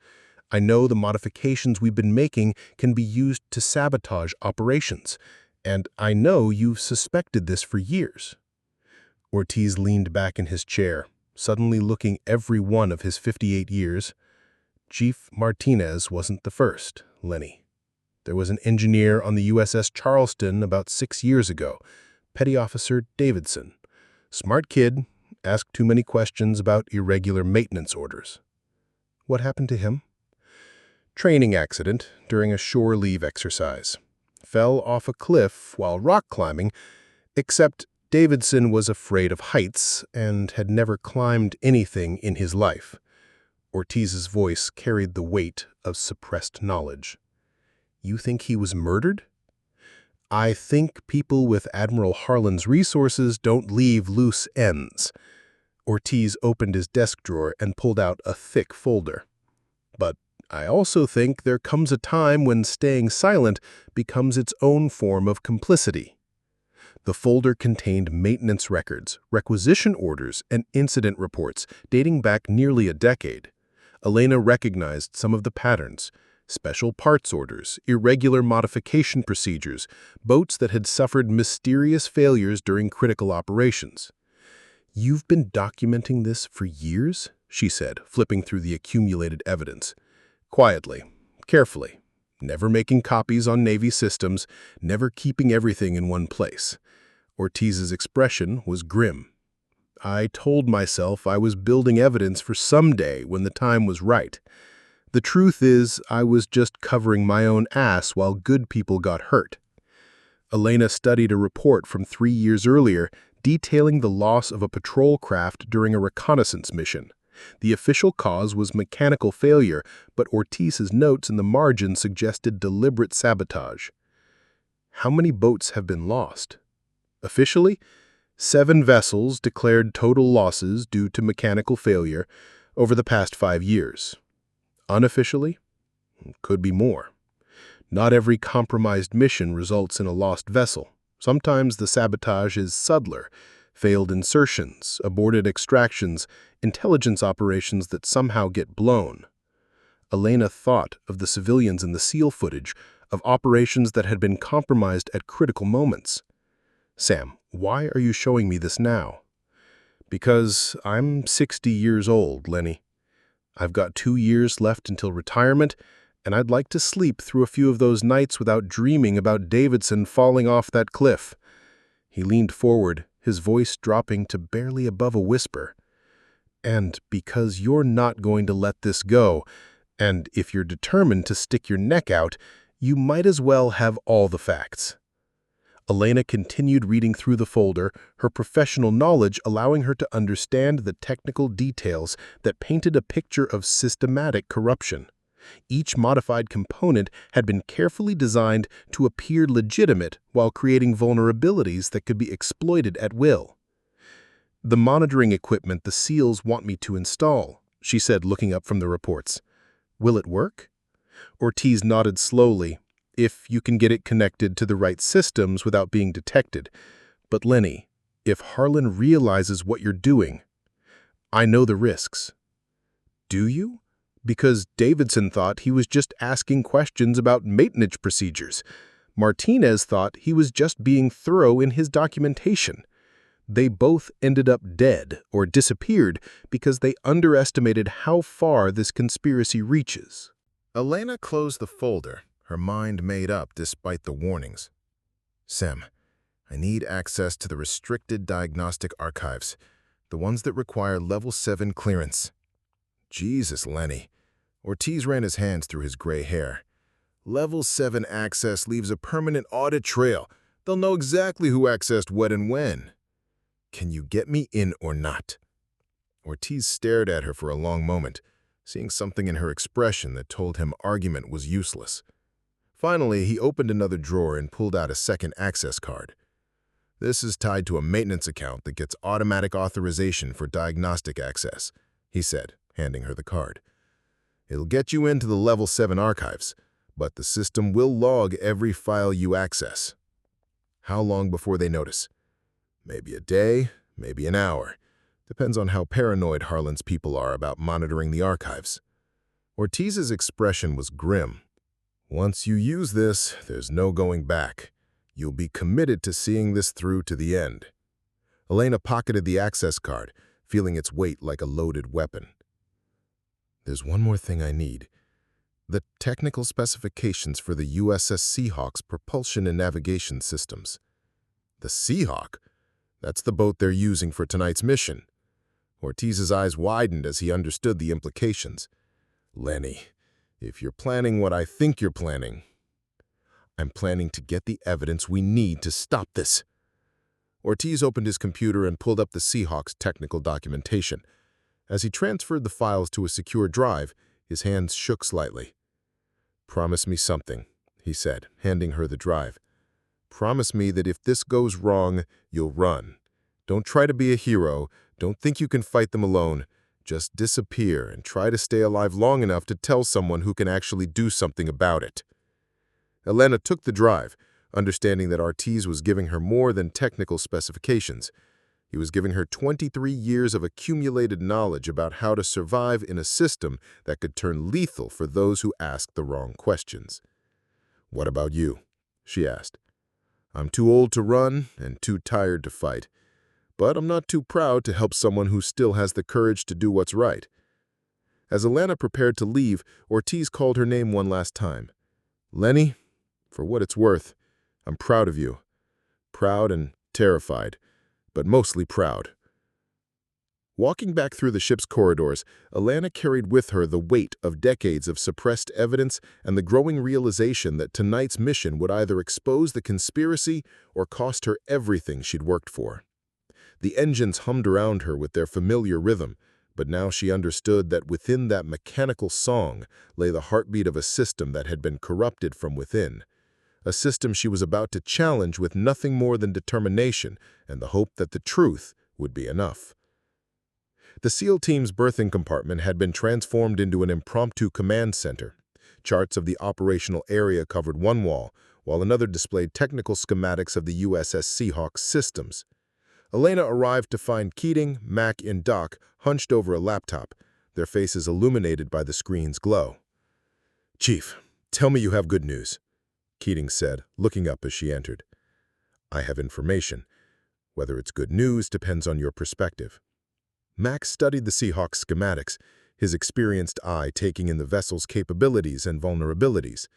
I know the modifications we've been making can be used to sabotage operations. And I know you've suspected this for years." Ortiz leaned back in his chair, suddenly looking every one of his 58 years. "Chief Martinez wasn't the first, Lenny. There was an engineer on the USS Charleston about 6 years ago, Petty Officer Davidson. Smart kid, ask too many questions about irregular maintenance orders. What happened to him? Training accident during a shore leave exercise. Fell off a cliff while rock climbing, except Davidson was afraid of heights and had never climbed anything in his life. Ortiz's voice carried the weight of suppressed knowledge. You think he was murdered? I think people with Admiral Harlan's resources don't leave loose ends. Ortiz opened his desk drawer and pulled out a thick folder. But I also think there comes a time when staying silent becomes its own form of complicity. The folder contained maintenance records, requisition orders, and incident reports dating back nearly a decade. Elena recognized some of the patterns: special parts orders, irregular modification procedures, boats that had suffered mysterious failures during critical operations. "You've been documenting this for years?" she said, flipping through the accumulated evidence. Quietly, carefully, never making copies on Navy systems, never keeping everything in one place. Ortiz's expression was grim. I told myself I was building evidence for someday when the time was right. The truth is, I was just covering my own ass while good people got hurt. Elena studied a report from 3 years earlier detailing the loss of a patrol craft during a reconnaissance mission. The official cause was mechanical failure, but Ortiz's notes in the margin suggested deliberate sabotage. How many boats have been lost? Officially, 7 vessels declared total losses due to mechanical failure over the past 5 years. Unofficially, could be more. Not every compromised mission results in a lost vessel. Sometimes the sabotage is subtler: failed insertions, aborted extractions, intelligence operations that somehow get blown. Elena thought of the civilians in the SEAL footage, of operations that had been compromised at critical moments. "Sam, why are you showing me this now?" "Because I'm 60 years old, Lenny. I've got 2 years left until retirement, and I'd like to sleep through a few of those nights without dreaming about Davidson falling off that cliff." He leaned forward, his voice dropping to barely above a whisper. "And because you're not going to let this go, and if you're determined to stick your neck out, you might as well have all the facts." Elena continued reading through the folder, her professional knowledge allowing her to understand the technical details that painted a picture of systematic corruption. Each modified component had been carefully designed to appear legitimate while creating vulnerabilities that could be exploited at will. "The monitoring equipment the SEALs want me to install," she said, looking up from the reports. "Will it work?" Ortiz nodded slowly. "If you can get it connected to the right systems without being detected. But Lenny, if Harlan realizes what you're doing, I know the risks." "Do you?" "Because Davidson thought he was just asking questions about maintenance procedures. Martinez thought he was just being thorough in his documentation. They both ended up dead or disappeared because they underestimated how far this conspiracy reaches." Elena closed the folder, her mind made up despite the warnings. "Sam, I need access to the restricted diagnostic archives, the ones that require Level 7 clearance." "Jesus, Lenny." Ortiz ran his hands through his gray hair. "Level 7 access leaves a permanent audit trail. They'll know exactly who accessed what and when. Can you get me in or not?" Ortiz stared at her for a long moment, seeing something in her expression that told him argument was useless. Finally, he opened another drawer and pulled out a second access card. "This is tied to a maintenance account that gets automatic authorization for diagnostic access," he said, handing her the card. "It'll get you into the Level 7 archives, but the system will log every file you access." "How long before they notice?" "Maybe a day, maybe an hour. Depends on how paranoid Harlan's people are about monitoring the archives." Ortiz's expression was grim. "Once you use this, there's no going back. You'll be committed to seeing this through to the end." Elena pocketed the access card, feeling its weight like a loaded weapon. "There's one more thing I need. The technical specifications for the USS Seahawk's propulsion and navigation systems." "The Seahawk? That's the boat they're using for tonight's mission." Ortiz's eyes widened as he understood the implications. Lenny, if you're planning what I think you're planning, I'm planning to get the evidence we need to stop this. Ortiz opened his computer and pulled up the Seahawks' technical documentation. As he transferred the files to a secure drive, his hands shook slightly. "Promise me something," he said, handing her the drive. "Promise me that if this goes wrong, you'll run. Don't try to be a hero. Don't think you can fight them alone. Just disappear and try to stay alive long enough to tell someone who can actually do something about it." Elena took the drive, understanding that Ortiz was giving her more than technical specifications. He was giving her 23 years of accumulated knowledge about how to survive in a system that could turn lethal for those who asked the wrong questions. "What about you?" she asked. "I'm too old to run and too tired to fight, but I'm not too proud to help someone who still has the courage to do what's right." As Elena prepared to leave, Ortiz called her name one last time. "Lenny, for what it's worth, I'm proud of you. Proud and terrified, but mostly proud." Walking back through the ship's corridors, Elena carried with her the weight of decades of suppressed evidence and the growing realization that tonight's mission would either expose the conspiracy or cost her everything she'd worked for. The engines hummed around her with their familiar rhythm, but now she understood that within that mechanical song lay the heartbeat of a system that had been corrupted from within. A system she was about to challenge with nothing more than determination and the hope that the truth would be enough. The SEAL team's berthing compartment had been transformed into an impromptu command center. Charts of the operational area covered one wall, while another displayed technical schematics of the USS Seahawks systems. Elena arrived to find Keating, Mac, and Doc hunched over a laptop, their faces illuminated by the screen's glow. "Chief, tell me you have good news," Keating said, looking up as she entered. "I have information. Whether it's good news depends on your perspective." Max studied the Seahawks schematics, his experienced eye taking in the vessel's capabilities and vulnerabilities.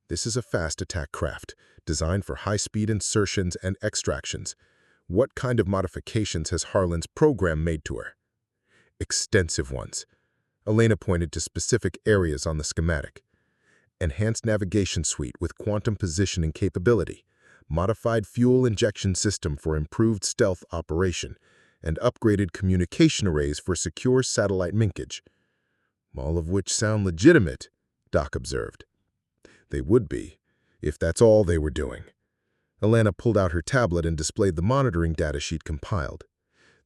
"This is a fast attack craft, designed for high-speed insertions and extractions. What kind of modifications has Harlan's program made to her?" "Extensive ones." Elena pointed to specific areas on the schematic. "Enhanced navigation suite with quantum positioning capability, modified fuel injection system for improved stealth operation, and upgraded communication arrays for secure satellite linkage." "All of which sound legitimate," Doc observed. "They would be, if that's all they were doing." Elena pulled out her tablet and displayed the monitoring data sheet compiled.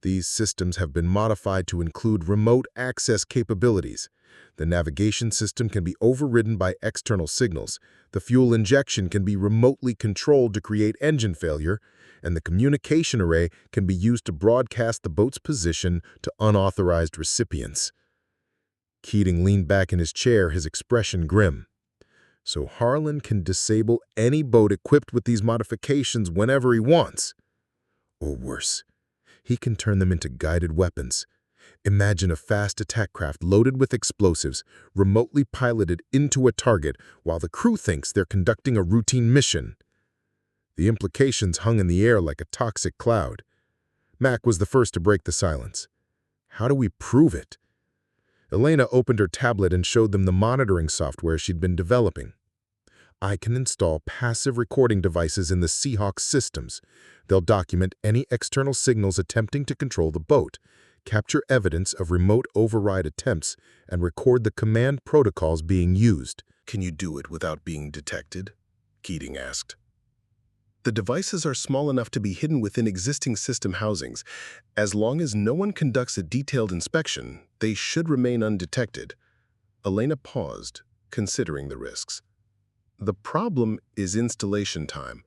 "These systems have been modified to include remote access capabilities. The navigation system can be overridden by external signals, the fuel injection can be remotely controlled to create engine failure, and the communication array can be used to broadcast the boat's position to unauthorized recipients." Keating leaned back in his chair, his expression grim. "So Harlan can disable any boat equipped with these modifications whenever he wants. Or worse, he can turn them into guided weapons. Imagine a fast attack craft loaded with explosives, remotely piloted into a target while the crew thinks they're conducting a routine mission." The implications hung in the air like a toxic cloud. Mac was the first to break the silence. "How do we prove it?" Elena opened her tablet and showed them the monitoring software she'd been developing. "I can install passive recording devices in the Seahawks systems. They'll document any external signals attempting to control the boat, capture evidence of remote override attempts, and record the command protocols being used." "Can you do it without being detected?" Keating asked. "The devices are small enough to be hidden within existing system housings. As long as no one conducts a detailed inspection, they should remain undetected." Elena paused, considering the risks. "The problem is installation time.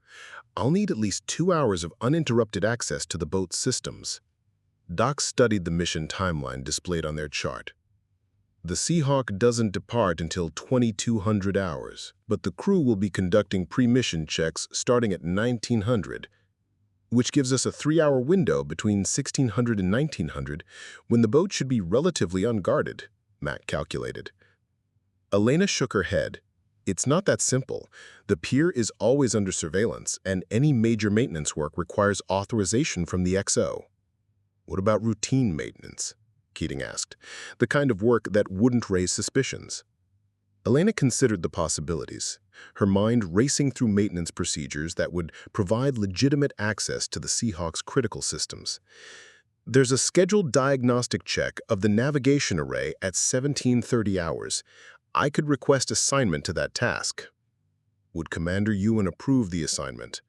I'll need at least 2 hours of uninterrupted access to the boat's systems." Doc studied the mission timeline displayed on their chart. "The Seahawk doesn't depart until 2200 hours, but the crew will be conducting pre-mission checks starting at 1900, which gives us a 3-hour window between 1600 and 1900 when the boat should be relatively unguarded," Mac calculated. Elena shook her head. "It's not that simple. The pier is always under surveillance, and any major maintenance work requires authorization from the XO." What about routine maintenance? Keating asked. The kind of work that wouldn't raise suspicions. Elena considered the possibilities, her mind racing through maintenance procedures that would provide legitimate access to the Seahawk's critical systems. There's a scheduled diagnostic check of the navigation array at 17:30 hours. I could request assignment to that task. Would Commander Ewan approve the assignment?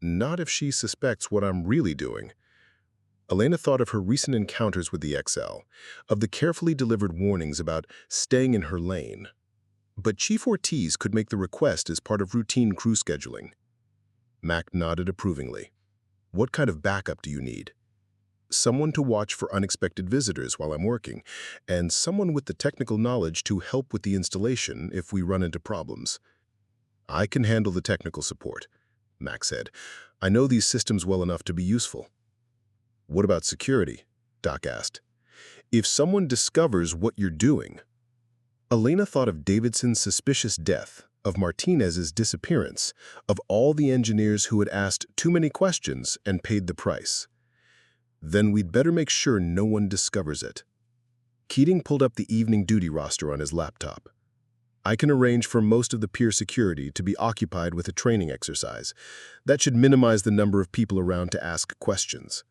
Not if she suspects what I'm really doing. Elena thought of her recent encounters with the XL, of the carefully delivered warnings about staying in her lane. But Chief Ortiz could make the request as part of routine crew scheduling. Mac nodded approvingly. What kind of backup do you need? Someone to watch for unexpected visitors while I'm working, and someone with the technical knowledge to help with the installation if we run into problems. I can handle the technical support, Mac said. I know these systems well enough to be useful. What about security? Doc asked. If someone discovers what you're doing. Elena thought of Davidson's suspicious death, of Martinez's disappearance, of all the engineers who had asked too many questions and paid the price. Then we'd better make sure no one discovers it. Keating pulled up the evening duty roster on his laptop. I can arrange for most of the pier security to be occupied with a training exercise. That should minimize the number of people around to ask questions.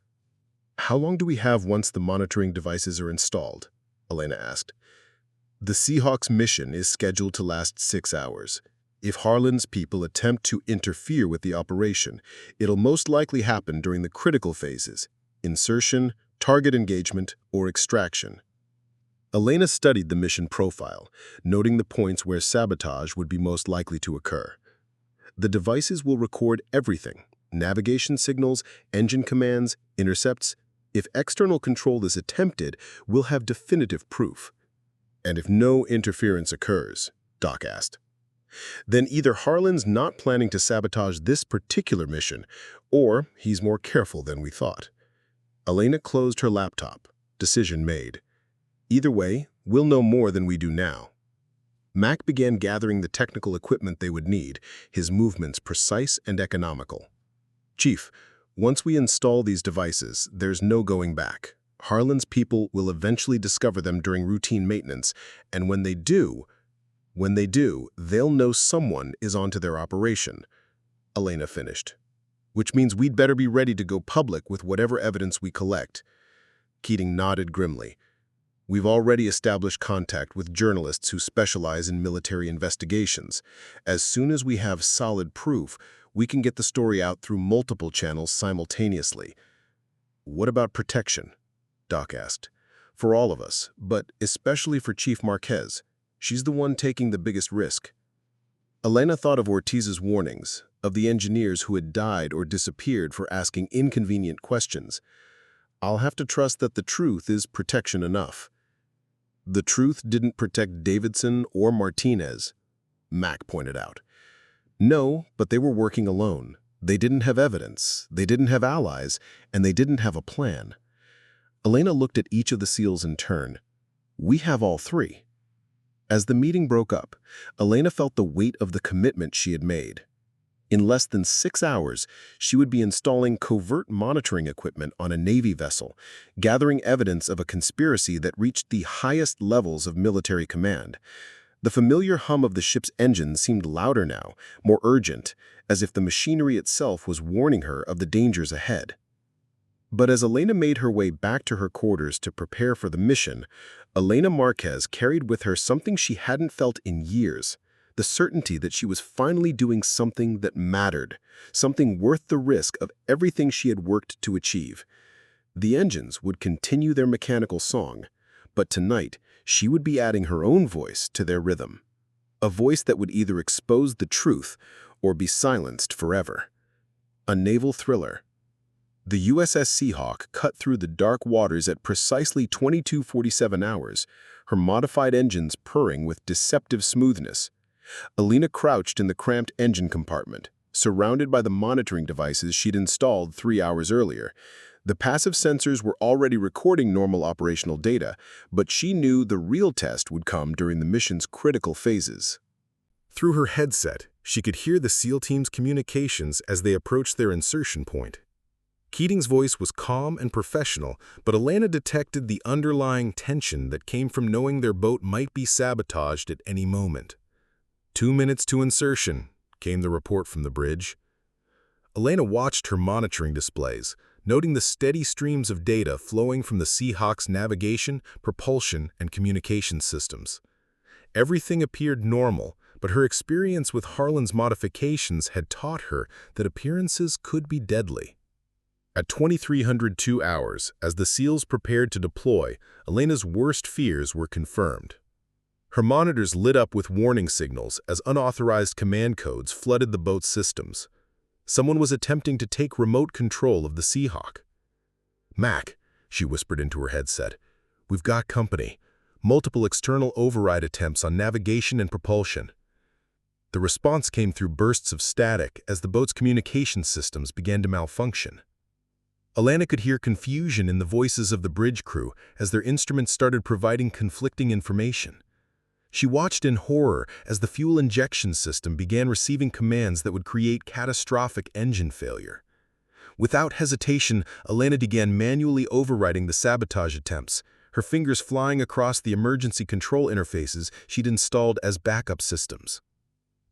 How long do we have once the monitoring devices are installed? Elena asked. The Seahawks' mission is scheduled to last 6 hours. If Harlan's people attempt to interfere with the operation, it'll most likely happen during the critical phases: insertion, target engagement, or extraction. Elena studied the mission profile, noting the points where sabotage would be most likely to occur. The devices will record everything: navigation signals, engine commands, intercepts. If external control is attempted, we'll have definitive proof. And if no interference occurs, Doc asked, then either Harlan's not planning to sabotage this particular mission, or he's more careful than we thought. Elena closed her laptop. Decision made. Either way, we'll know more than we do now. Mac began gathering the technical equipment they would need, his movements precise and economical. Chief, once we install these devices, there's no going back. Harlan's people will eventually discover them during routine maintenance, and when they do, they'll know someone is onto their operation. Elena finished. Which means we'd better be ready to go public with whatever evidence we collect. Keating nodded grimly. We've already established contact with journalists who specialize in military investigations. As soon as we have solid proof, we can get the story out through multiple channels simultaneously. What about protection? Doc asked. For all of us, but especially for Chief Marquez. She's the one taking the biggest risk. Elena thought of Ortiz's warnings, of the engineers who had died or disappeared for asking inconvenient questions. I'll have to trust that the truth is protection enough. The truth didn't protect Davidson or Martinez, Mac pointed out. No, but they were working alone. They didn't have evidence, they didn't have allies, and they didn't have a plan. Elena looked at each of the SEALs in turn. We have all three. As the meeting broke up, Elena felt the weight of the commitment she had made. In less than 6 hours, she would be installing covert monitoring equipment on a Navy vessel, gathering evidence of a conspiracy that reached the highest levels of military command. The familiar hum of the ship's engine seemed louder now, more urgent, as if the machinery itself was warning her of the dangers ahead. But as Elena made her way back to her quarters to prepare for the mission, Elena Marquez carried with her something she hadn't felt in years, the certainty that she was finally doing something that mattered, something worth the risk of everything she had worked to achieve. The engines would continue their mechanical song, but tonight she would be adding her own voice to their rhythm, a voice that would either expose the truth or be silenced forever. A naval thriller. The USS Seahawk cut through the dark waters at precisely 22:47 hours, her modified engines purring with deceptive smoothness. Elena crouched in the cramped engine compartment, surrounded by the monitoring devices she'd installed 3 hours earlier. The passive sensors were already recording normal operational data, but she knew the real test would come during the mission's critical phases. Through her headset, she could hear the SEAL team's communications as they approached their insertion point. Keating's voice was calm and professional, but Elena detected the underlying tension that came from knowing their boat might be sabotaged at any moment. 2 minutes to insertion, came the report from the bridge. Elena watched her monitoring displays, noting the steady streams of data flowing from the Seahawk's navigation, propulsion, and communication systems. Everything appeared normal, but her experience with Harlan's modifications had taught her that appearances could be deadly. At 2302 hours, as the SEALs prepared to deploy, Elena's worst fears were confirmed. Her monitors lit up with warning signals as unauthorized command codes flooded the boat's systems. Someone was attempting to take remote control of the Seahawk. "Mac," she whispered into her headset, "we've got company. Multiple external override attempts on navigation and propulsion." The response came through bursts of static as the boat's communication systems began to malfunction. Elena could hear confusion in the voices of the bridge crew as their instruments started providing conflicting information. She watched in horror as the fuel injection system began receiving commands that would create catastrophic engine failure. Without hesitation, Elena began manually overriding the sabotage attempts, her fingers flying across the emergency control interfaces she'd installed as backup systems.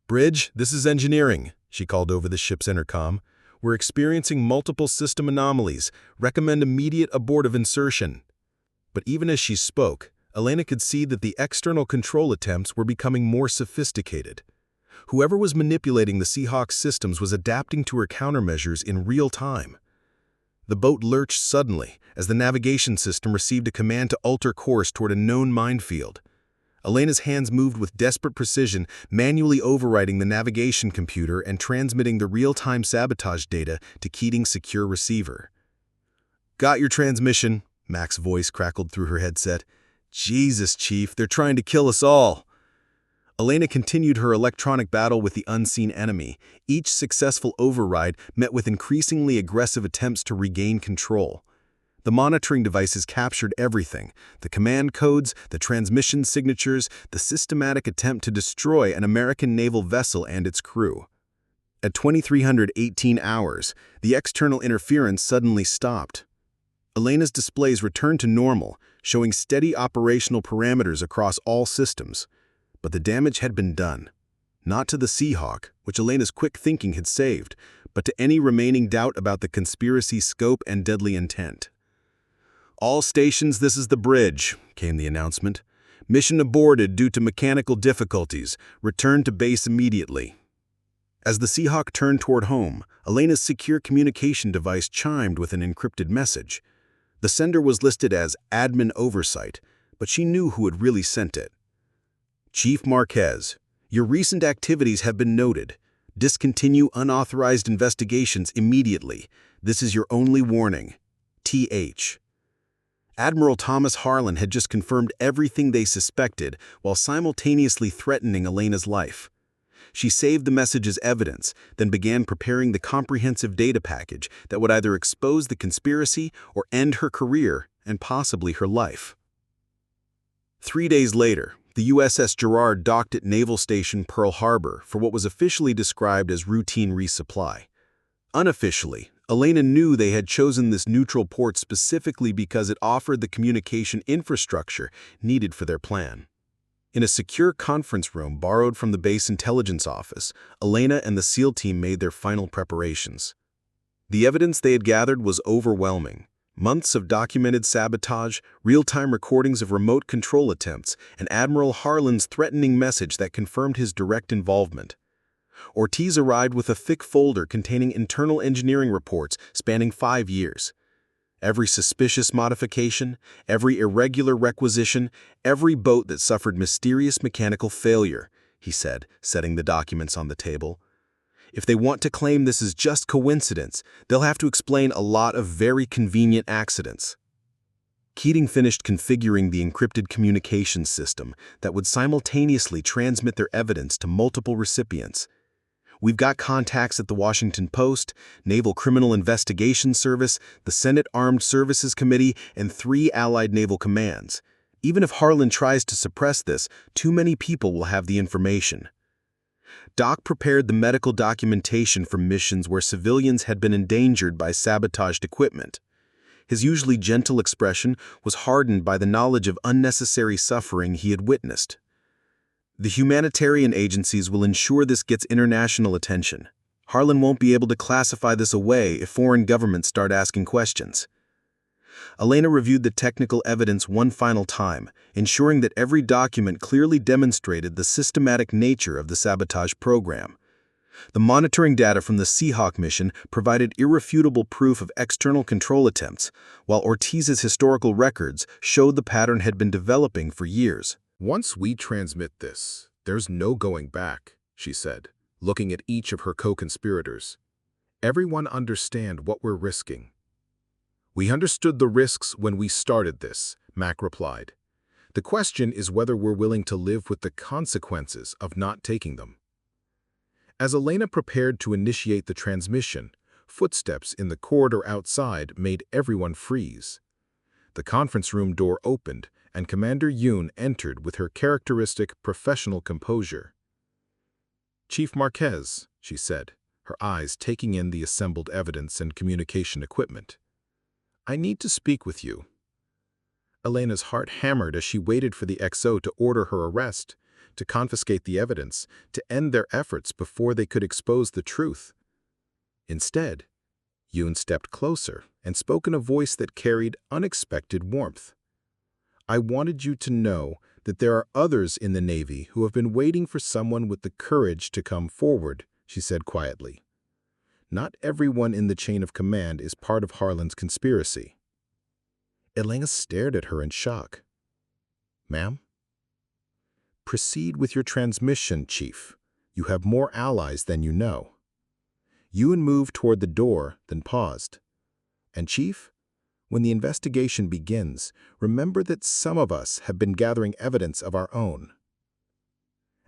"Bridge, this is engineering," she called over the ship's intercom. "We're experiencing multiple system anomalies. Recommend immediate abortive insertion." But even as she spoke, Elena could see that the external control attempts were becoming more sophisticated. Whoever was manipulating the Seahawk's systems was adapting to her countermeasures in real time. The boat lurched suddenly as the navigation system received a command to alter course toward a known minefield. Elena's hands moved with desperate precision, manually overriding the navigation computer and transmitting the real-time sabotage data to Keating's secure receiver. "Got your transmission," Mac's voice crackled through her headset. "Jesus, Chief, they're trying to kill us all." Elena continued her electronic battle with the unseen enemy, each successful override met with increasingly aggressive attempts to regain control. The monitoring devices captured everything: the command codes, the transmission signatures, the systematic attempt to destroy an American naval vessel and its crew. At 2318 hours, the external interference suddenly stopped. Elena's displays returned to normal, showing steady operational parameters across all systems. But the damage had been done. Not to the Seahawk, which Elena's quick thinking had saved, but to any remaining doubt about the conspiracy's scope and deadly intent. "All stations, this is the bridge," came the announcement. "Mission aborted due to mechanical difficulties. Return to base immediately." As the Seahawk turned toward home, Elena's secure communication device chimed with an encrypted message. The sender was listed as Admin Oversight, but she knew who had really sent it. "Chief Marquez, your recent activities have been noted. Discontinue unauthorized investigations immediately. This is your only warning. T.H." Admiral Thomas Harlan had just confirmed everything they suspected while simultaneously threatening Elena's life. She saved the message as evidence, then began preparing the comprehensive data package that would either expose the conspiracy or end her career and possibly her life. 3 days later, the USS Gerrard docked at Naval Station Pearl Harbor for what was officially described as routine resupply. Unofficially, Elena knew they had chosen this neutral port specifically because it offered the communication infrastructure needed for their plan. In a secure conference room borrowed from the base intelligence office, Elena and the SEAL team made their final preparations. The evidence they had gathered was overwhelming. Months of documented sabotage, real-time recordings of remote control attempts, and Admiral Harlan's threatening message that confirmed his direct involvement. Ortiz arrived with a thick folder containing internal engineering reports spanning 5 years. Every suspicious modification, every irregular requisition, every boat that suffered mysterious mechanical failure, he said, setting the documents on the table. If they want to claim this is just coincidence, they'll have to explain a lot of very convenient accidents. Keating finished configuring the encrypted communications system that would simultaneously transmit their evidence to multiple recipients. "We've got contacts at the Washington Post, Naval Criminal Investigation Service, the Senate Armed Services Committee, and 3 Allied naval commands. Even if Harlan tries to suppress this, too many people will have the information." Doc prepared the medical documentation for missions where civilians had been endangered by sabotaged equipment. His usually gentle expression was hardened by the knowledge of unnecessary suffering he had witnessed. The humanitarian agencies will ensure this gets international attention. Harlan won't be able to classify this away if foreign governments start asking questions. Elena reviewed the technical evidence one final time, ensuring that every document clearly demonstrated the systematic nature of the sabotage program. The monitoring data from the Seahawk mission provided irrefutable proof of external control attempts, while Ortiz's historical records showed the pattern had been developing for years. "Once we transmit this, there's no going back," she said, looking at each of her co-conspirators. "Everyone understand what we're risking." "We understood the risks when we started this," Mac replied. "The question is whether we're willing to live with the consequences of not taking them." As Elena prepared to initiate the transmission, footsteps in the corridor outside made everyone freeze. The conference room door opened, and Commander Yoon entered with her characteristic professional composure. "Chief Marquez," she said, her eyes taking in the assembled evidence and communication equipment. "I need to speak with you." Elena's heart hammered as she waited for the XO to order her arrest, to confiscate the evidence, to end their efforts before they could expose the truth. Instead, Yoon stepped closer and spoke in a voice that carried unexpected warmth. "I wanted you to know that there are others in the Navy who have been waiting for someone with the courage to come forward," she said quietly. "Not everyone in the chain of command is part of Harlan's conspiracy." Elena stared at her in shock. "Ma'am?" "Proceed with your transmission, Chief. You have more allies than you know." Yoon moved toward the door, then paused. "And Chief, when the investigation begins, remember that some of us have been gathering evidence of our own."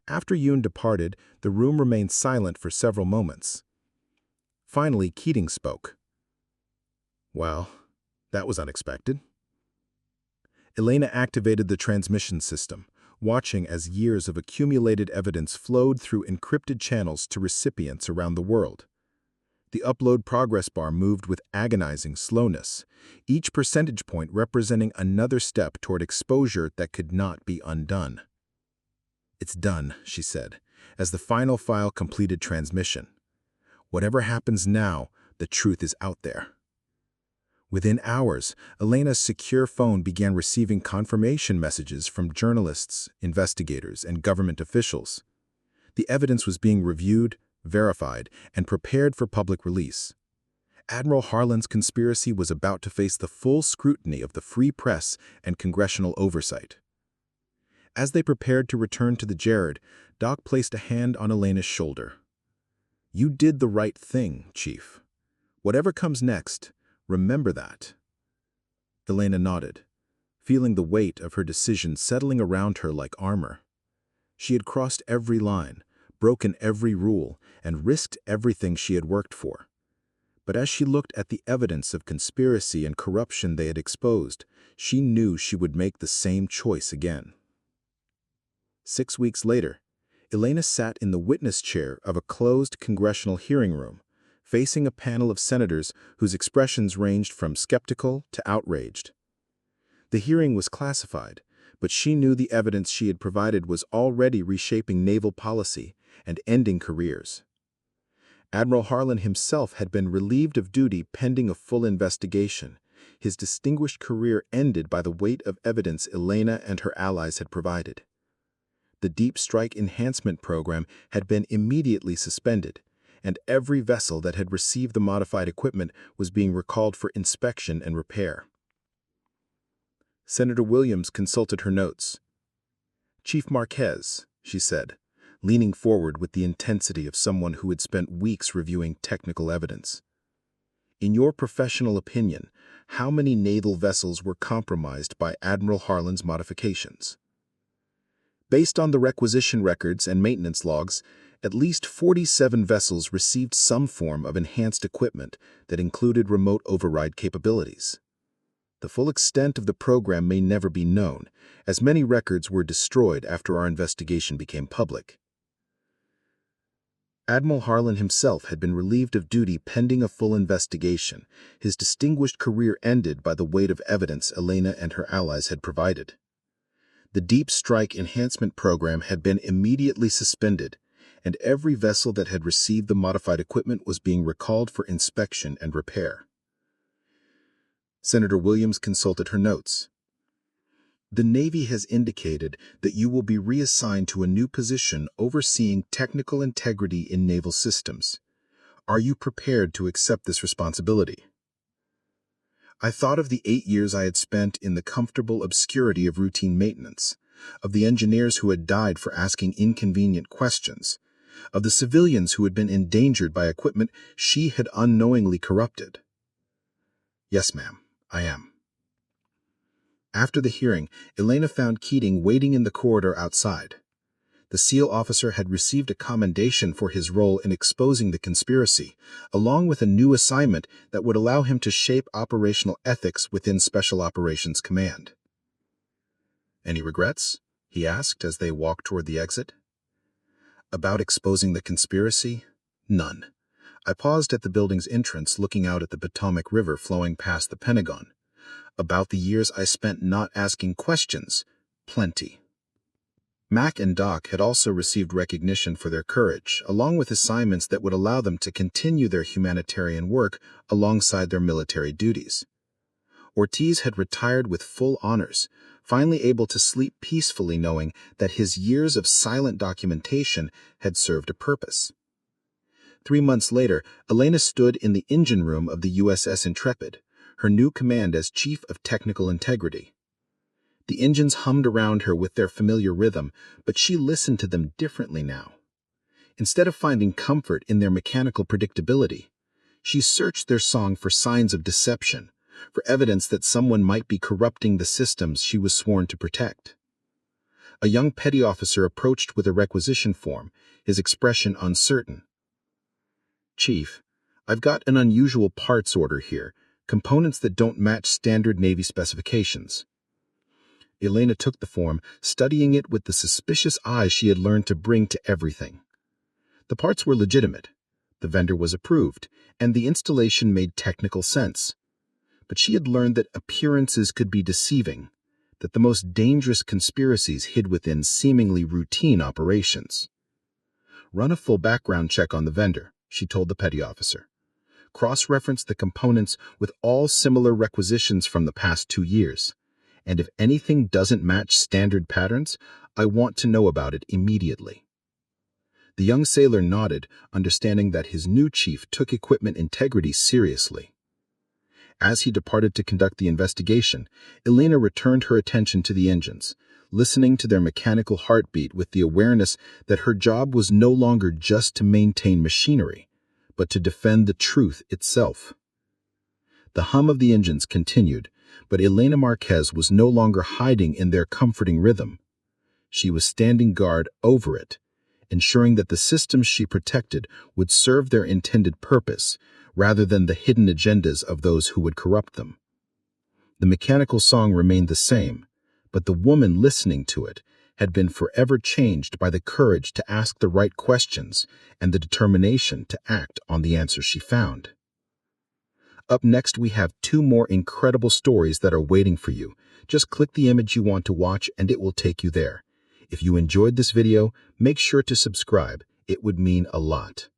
After Yoon departed, the room remained silent for several moments. Finally, Keating spoke. "Well, that was unexpected." Elena activated the transmission system, watching as years of accumulated evidence flowed through encrypted channels to recipients around the world. The upload progress bar moved with agonizing slowness, each percentage point representing another step toward exposure that could not be undone. "It's done," she said, as the final file completed transmission. "Whatever happens now, the truth is out there." Within hours, Elena's secure phone began receiving confirmation messages from journalists, investigators, and government officials. The evidence was being reviewed, verified, and prepared for public release. Admiral Harlan's conspiracy was about to face the full scrutiny of the free press and congressional oversight. As they prepared to return to the Gerrard, Doc placed a hand on Elena's shoulder. "You did the right thing, Chief. Whatever comes next, remember that." Elena nodded, feeling the weight of her decision settling around her like armor. She had crossed every line, broken every rule, and risked everything she had worked for. But as she looked at the evidence of conspiracy and corruption they had exposed, she knew she would make the same choice again. 6 weeks later, Elena sat in the witness chair of a closed congressional hearing room, facing a panel of senators whose expressions ranged from skeptical to outraged. The hearing was classified, but she knew the evidence she had provided was already reshaping naval policy and ending careers. Admiral Harlan himself had been relieved of duty pending a full investigation, his distinguished career ended by the weight of evidence Elena and her allies had provided. The Deep Strike Enhancement Program had been immediately suspended, and every vessel that had received the modified equipment was being recalled for inspection and repair. Senator Williams consulted her notes. "Chief Marquez," she said, leaning forward with the intensity of someone who had spent weeks reviewing technical evidence. "In your professional opinion, how many naval vessels were compromised by Admiral Harlan's modifications?" "Based on the requisition records and maintenance logs, at least 47 vessels received some form of enhanced equipment that included remote override capabilities. The full extent of the program may never be known, as many records were destroyed after our investigation became public." Admiral Harlan himself had been relieved of duty pending a full investigation, his distinguished career ended by the weight of evidence Elena and her allies had provided. The Deep Strike Enhancement Program had been immediately suspended, and every vessel that had received the modified equipment was being recalled for inspection and repair. Senator Williams consulted her notes. The Navy has indicated that you will be reassigned to a new position overseeing technical integrity in naval systems. Are you prepared to accept this responsibility? I thought of the 8 years I had spent in the comfortable obscurity of routine maintenance, of the engineers who had died for asking inconvenient questions, of the civilians who had been endangered by equipment she had unknowingly corrupted. Yes, ma'am, I am. After the hearing, Elena found Keating waiting in the corridor outside. The SEAL officer had received a commendation for his role in exposing the conspiracy, along with a new assignment that would allow him to shape operational ethics within Special Operations Command. Any regrets? He asked as they walked toward the exit. About exposing the conspiracy? None. I paused at the building's entrance, looking out at the Potomac River flowing past the Pentagon. About the years I spent not asking questions? Plenty. Mac and Doc had also received recognition for their courage, along with assignments that would allow them to continue their humanitarian work alongside their military duties. Ortiz had retired with full honors, finally able to sleep peacefully knowing that his years of silent documentation had served a purpose. 3 months later, Elena stood in the engine room of the USS Intrepid, her new command as Chief of Technical Integrity. The engines hummed around her with their familiar rhythm, but she listened to them differently now. Instead of finding comfort in their mechanical predictability, she searched their song for signs of deception, for evidence that someone might be corrupting the systems she was sworn to protect. A young petty officer approached with a requisition form, his expression uncertain. "Chief, I've got an unusual parts order here, components that don't match standard Navy specifications." Elena took the form, studying it with the suspicious eye she had learned to bring to everything. The parts were legitimate, the vendor was approved, and the installation made technical sense. But she had learned that appearances could be deceiving, that the most dangerous conspiracies hid within seemingly routine operations. "Run a full background check on the vendor," she told the petty officer. "Cross-reference the components with all similar requisitions from the past 2 years. And if anything doesn't match standard patterns, I want to know about it immediately." The young sailor nodded, understanding that his new chief took equipment integrity seriously. As he departed to conduct the investigation, Elena returned her attention to the engines, listening to their mechanical heartbeat with the awareness that her job was no longer just to maintain machinery, but to defend the truth itself. The hum of the engines continued, but Elena Marquez was no longer hiding in their comforting rhythm. She was standing guard over it, ensuring that the systems she protected would serve their intended purpose, rather than the hidden agendas of those who would corrupt them. The mechanical song remained the same, but the woman listening to it had been forever changed by the courage to ask the right questions and the determination to act on the answers she found. Up next, we have 2 more incredible stories that are waiting for you. Just click the image you want to watch and it will take you there. If you enjoyed this video, make sure to subscribe. It would mean a lot.